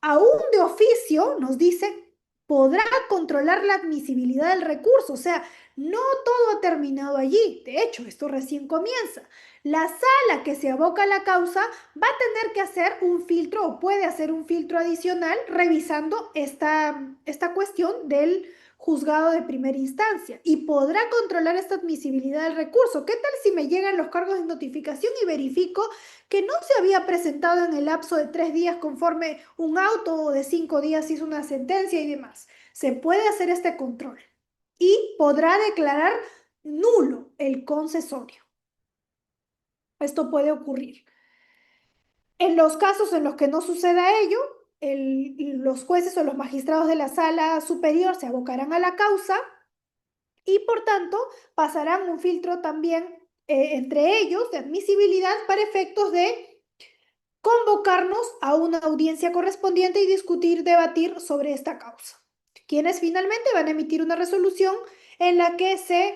aún de oficio nos dice, podrá controlar la admisibilidad del recurso, o sea, no todo ha terminado allí, de hecho, esto recién comienza. La sala que se aboca a la causa va a tener que hacer un filtro o puede hacer un filtro adicional revisando esta cuestión del juzgado de primera instancia y podrá controlar esta admisibilidad del recurso. ¿Qué tal si me llegan los cargos de notificación y verifico que no se había presentado en el lapso de 3 días conforme un auto o de 5 días hizo una sentencia y demás? Se puede hacer este control y podrá declarar nulo el concesorio. Esto puede ocurrir. En los casos en los que no suceda ello, los jueces o los magistrados de la sala superior se abocarán a la causa y por tanto pasarán un filtro también entre ellos de admisibilidad para efectos de convocarnos a una audiencia correspondiente y discutir, debatir sobre esta causa, quienes finalmente van a emitir una resolución en la que se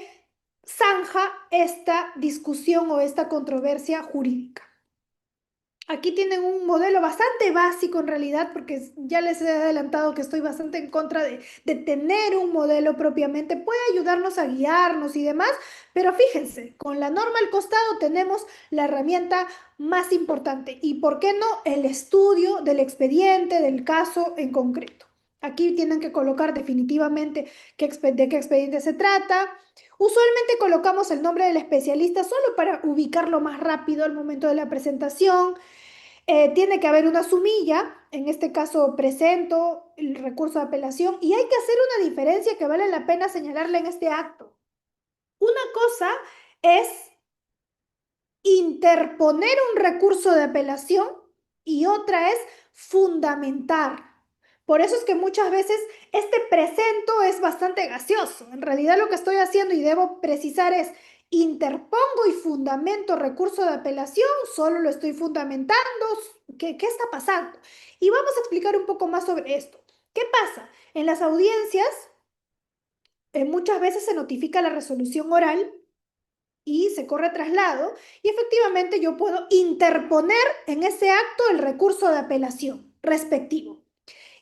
zanja esta discusión o esta controversia jurídica. Aquí tienen un modelo bastante básico en realidad, porque ya les he adelantado que estoy bastante en contra de tener un modelo propiamente. Puede ayudarnos a guiarnos y demás, pero fíjense, con la norma al costado tenemos la herramienta más importante. ¿Y por qué no? El estudio del expediente, del caso en concreto. Aquí tienen que colocar definitivamente de qué expediente se trata. Usualmente colocamos el nombre del especialista solo para ubicarlo más rápido al momento de la presentación. Tiene que haber una sumilla, en este caso presento el recurso de apelación y hay que hacer una diferencia que vale la pena señalarle en este acto. Una cosa es interponer un recurso de apelación y otra es fundamentar. Por eso es que muchas veces este presento es bastante gaseoso. En realidad lo que estoy haciendo y debo precisar es interpongo y fundamento recurso de apelación, solo lo estoy fundamentando. ¿Qué está pasando? Y vamos a explicar un poco más sobre esto. ¿Qué pasa? En las audiencias muchas veces se notifica la resolución oral y se corre traslado y efectivamente yo puedo interponer en ese acto el recurso de apelación respectivo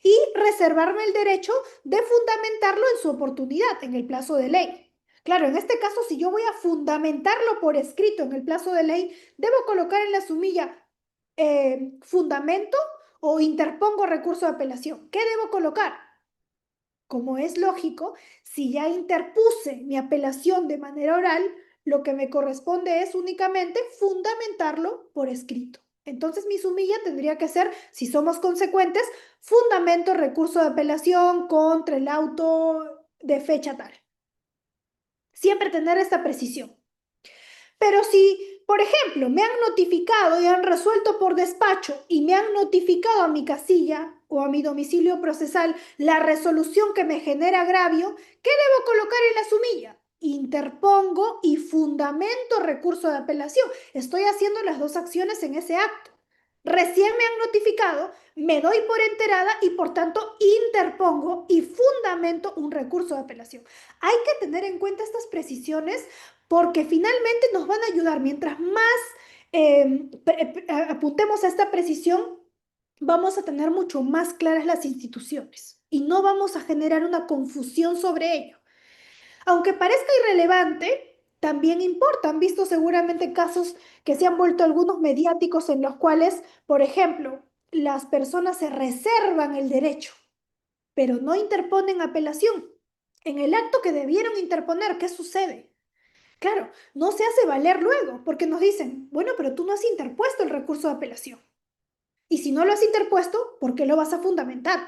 y reservarme el derecho de fundamentarlo en su oportunidad, en el plazo de ley. Claro, en este caso, si yo voy a fundamentarlo por escrito en el plazo de ley, debo colocar en la sumilla fundamento o interpongo recurso de apelación. ¿Qué debo colocar? Como es lógico, si ya interpuse mi apelación de manera oral, lo que me corresponde es únicamente fundamentarlo por escrito. Entonces mi sumilla tendría que ser, si somos consecuentes, fundamento, recurso de apelación contra el auto de fecha tal. Siempre tener esta precisión. Pero si, por ejemplo, me han notificado y han resuelto por despacho y me han notificado a mi casilla o a mi domicilio procesal la resolución que me genera agravio, ¿qué debo colocar en la sumilla? Interpongo y fundamento recurso de apelación. Estoy haciendo las dos acciones en ese acto. Recién me han notificado, me doy por enterada y por tanto interpongo y fundamento un recurso de apelación. Hay que tener en cuenta estas precisiones porque finalmente nos van a ayudar. Mientras más apuntemos a esta precisión, vamos a tener mucho más claras las instituciones y no vamos a generar una confusión sobre ello. Aunque parezca irrelevante, también importa. Han visto seguramente casos que se han vuelto algunos mediáticos en los cuales, por ejemplo, las personas se reservan el derecho, pero no interponen apelación. En el acto que debieron interponer, ¿qué sucede? Claro, no se hace valer luego, porque nos dicen, bueno, pero tú no has interpuesto el recurso de apelación. Y si no lo has interpuesto, ¿por qué lo vas a fundamentar?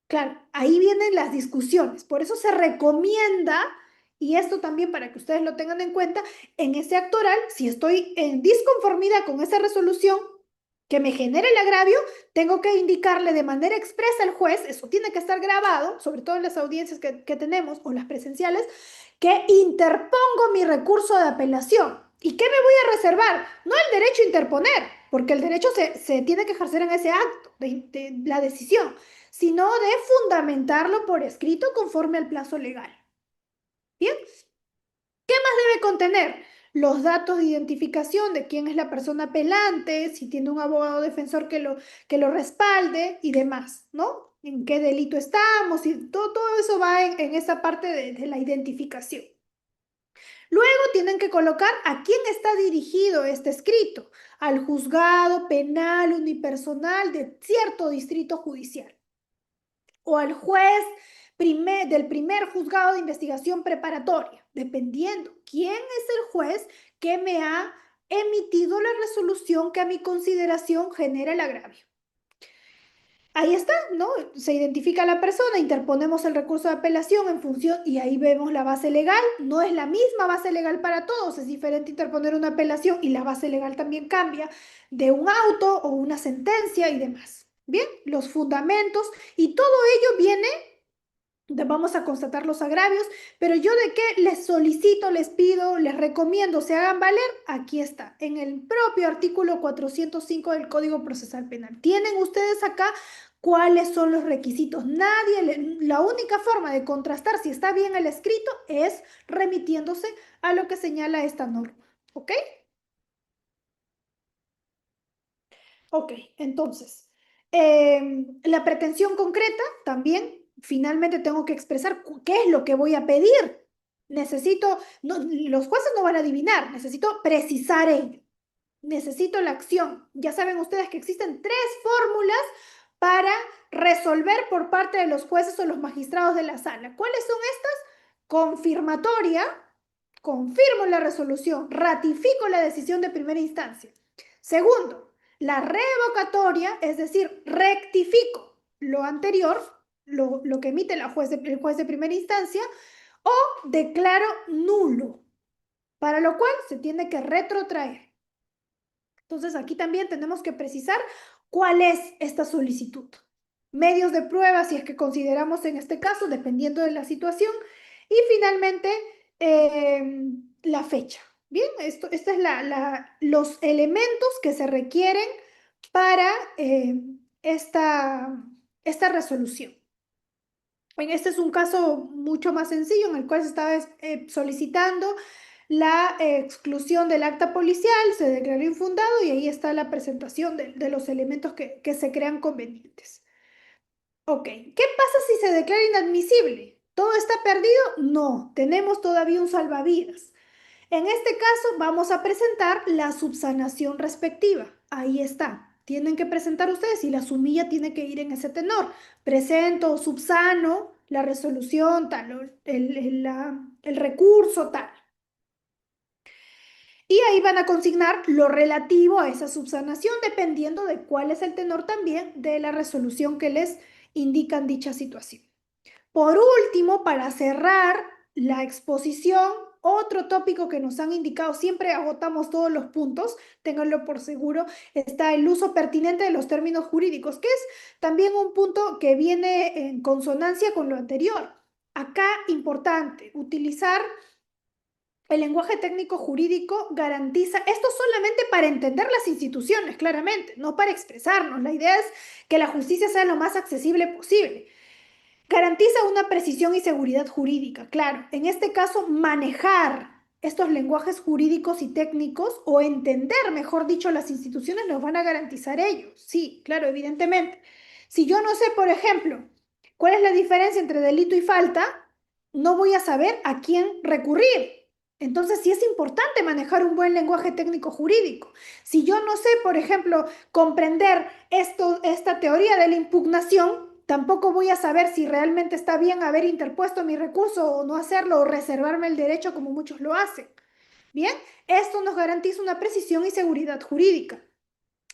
Claro, ahí vienen las discusiones. Por eso se recomienda, y esto también para que ustedes lo tengan en cuenta, en ese acto oral, si estoy en disconformidad con esa resolución que me genere el agravio, tengo que indicarle de manera expresa al juez, eso tiene que estar grabado, sobre todo en las audiencias que tenemos o las presenciales, que interpongo mi recurso de apelación. ¿Y qué me voy a reservar? No el derecho a interponer, porque el derecho se tiene que ejercer en ese acto de la decisión, sino de fundamentarlo por escrito conforme al plazo legal. Bien, debe contener los datos de identificación de quién es la persona apelante, si tiene un abogado defensor que lo respalde y demás, ¿no? En qué delito estamos y todo eso va en esa parte de la identificación. Luego tienen que colocar a quién está dirigido este escrito, al juzgado penal unipersonal de cierto distrito judicial o al juez del primer juzgado de investigación preparatoria, dependiendo quién es el juez que me ha emitido la resolución que a mi consideración genera el agravio. Ahí está, ¿no? Se identifica a la persona, interponemos el recurso de apelación en función y ahí vemos la base legal. No es la misma base legal para todos, es diferente interponer una apelación y la base legal también cambia de un auto o una sentencia y demás. Bien, los fundamentos y todo ello viene vamos a constatar los agravios, pero yo de qué les solicito, les pido, les recomiendo se hagan valer, aquí está, en el propio artículo 405 del Código Procesal Penal. Tienen ustedes acá cuáles son los requisitos. La única forma de contrastar si está bien el escrito es remitiéndose a lo que señala esta norma. ¿Ok? Ok, entonces, la pretensión concreta también, finalmente tengo que expresar qué es lo que voy a pedir. Necesito, no, los jueces no van a adivinar, necesito precisar ello. Necesito la acción. Ya saben ustedes que existen tres fórmulas para resolver por parte de los jueces o los magistrados de la sala. ¿Cuáles son estas? Confirmatoria, confirmo la resolución, ratifico la decisión de primera instancia. Segundo, la revocatoria, es decir, rectifico lo anterior, lo que emite el juez de primera instancia, o declaro nulo, para lo cual se tiene que retrotraer. Entonces, aquí también tenemos que precisar cuál es esta solicitud. Medios de prueba, si es que consideramos en este caso, dependiendo de la situación. Y finalmente, la fecha. Bien, esta es los elementos que se requieren para esta resolución. Este es un caso mucho más sencillo en el cual se estaba solicitando la exclusión del acta policial, se declaró infundado y ahí está la presentación de los elementos que se crean convenientes. Ok, ¿qué pasa si se declara inadmisible? ¿Todo está perdido? No, tenemos todavía un salvavidas. En este caso vamos a presentar la subsanación respectiva. Ahí está. Tienen que presentar ustedes y la sumilla tiene que ir en ese tenor. Presento, subsano, la resolución, tal, el recurso, tal. Y ahí van a consignar lo relativo a esa subsanación, dependiendo de cuál es el tenor también de la resolución que les indican dicha situación. Por último, para cerrar la exposición, otro tópico que nos han indicado, siempre agotamos todos los puntos, ténganlo por seguro, está el uso pertinente de los términos jurídicos, que es también un punto que viene en consonancia con lo anterior. Acá, importante, utilizar el lenguaje técnico jurídico garantiza, esto solamente para entender las instituciones, claramente, no para expresarnos. La idea es que la justicia sea lo más accesible posible. Garantiza una precisión y seguridad jurídica, claro. En este caso, manejar estos lenguajes jurídicos y técnicos o entender, mejor dicho, las instituciones nos van a garantizar ellos. Sí, claro, evidentemente. Si yo no sé, por ejemplo, cuál es la diferencia entre delito y falta, no voy a saber a quién recurrir. Entonces, sí es importante manejar un buen lenguaje técnico jurídico. Si yo no sé, por ejemplo, comprender esta teoría de la impugnación, tampoco voy a saber si realmente está bien haber interpuesto mi recurso o no hacerlo o reservarme el derecho como muchos lo hacen. Bien, esto nos garantiza una precisión y seguridad jurídica.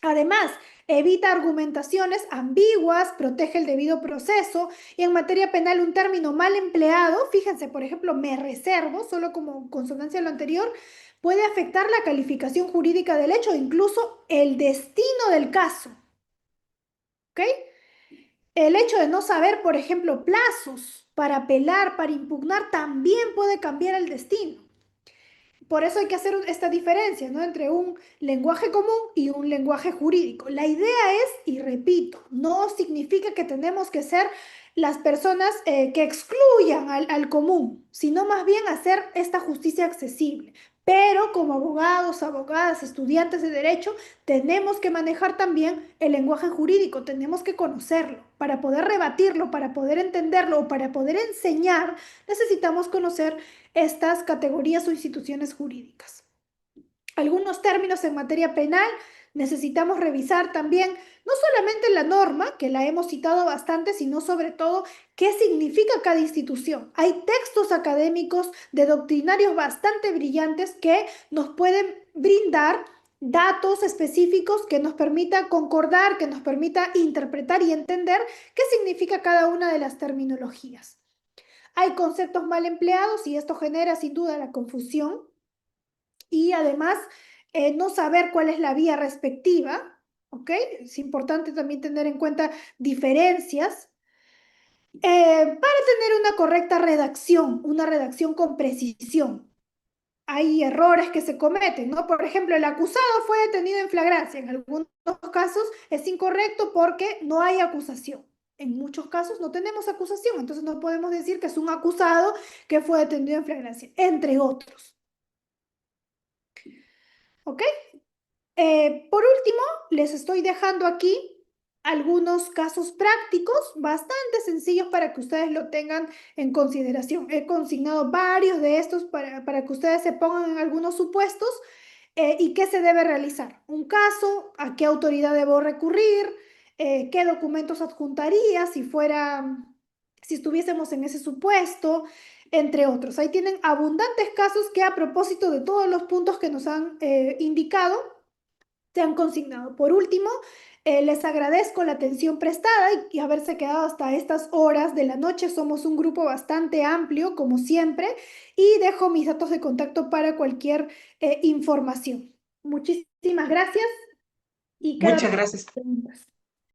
Además, evita argumentaciones ambiguas, protege el debido proceso y en materia penal un término mal empleado, fíjense, por ejemplo, me reservo, solo como consonancia a lo anterior, puede afectar la calificación jurídica del hecho, incluso el destino del caso. ¿Ok? El hecho de no saber, por ejemplo, plazos para apelar, para impugnar, también puede cambiar el destino. Por eso hay que hacer esta diferencia, ¿no? Entre un lenguaje común y un lenguaje jurídico. La idea es, y repito, no significa que tenemos que ser las personas que excluyan al común, sino más bien hacer esta justicia accesible. Pero como abogados, abogadas, estudiantes de derecho, tenemos que manejar también el lenguaje jurídico, tenemos que conocerlo. Para poder rebatirlo, para poder entenderlo o para poder enseñar, necesitamos conocer estas categorías o instituciones jurídicas. Algunos términos en materia penal necesitamos revisar también, no solamente la norma, que la hemos citado bastante, sino sobre todo qué significa cada institución. Hay textos académicos de doctrinarios bastante brillantes que nos pueden brindar datos específicos que nos permita concordar, que nos permita interpretar y entender qué significa cada una de las terminologías. Hay conceptos mal empleados y esto genera sin duda la confusión y además no saber cuál es la vía respectiva, ¿ok? Es importante también tener en cuenta diferencias para tener una correcta redacción, una redacción con precisión. Hay errores que se cometen, ¿no? Por ejemplo, el acusado fue detenido en flagrancia. En algunos casos es incorrecto porque no hay acusación. En muchos casos no tenemos acusación, entonces no podemos decir que es un acusado que fue detenido en flagrancia, entre otros. ¿Ok? Por último, les estoy dejando aquí algunos casos prácticos bastante sencillos para que ustedes lo tengan en consideración. He consignado varios de estos para que ustedes se pongan en algunos supuestos y qué se debe realizar. Un caso, a qué autoridad debo recurrir, qué documentos adjuntaría si estuviésemos en ese supuesto, entre otros. Ahí tienen abundantes casos que a propósito de todos los puntos que nos han indicado, se han consignado. Por último, les agradezco la atención prestada y haberse quedado hasta estas horas de la noche. Somos un grupo bastante amplio, como siempre, y dejo mis datos de contacto para cualquier información. Muchísimas gracias y quedo Muchas atenta gracias. a preguntas.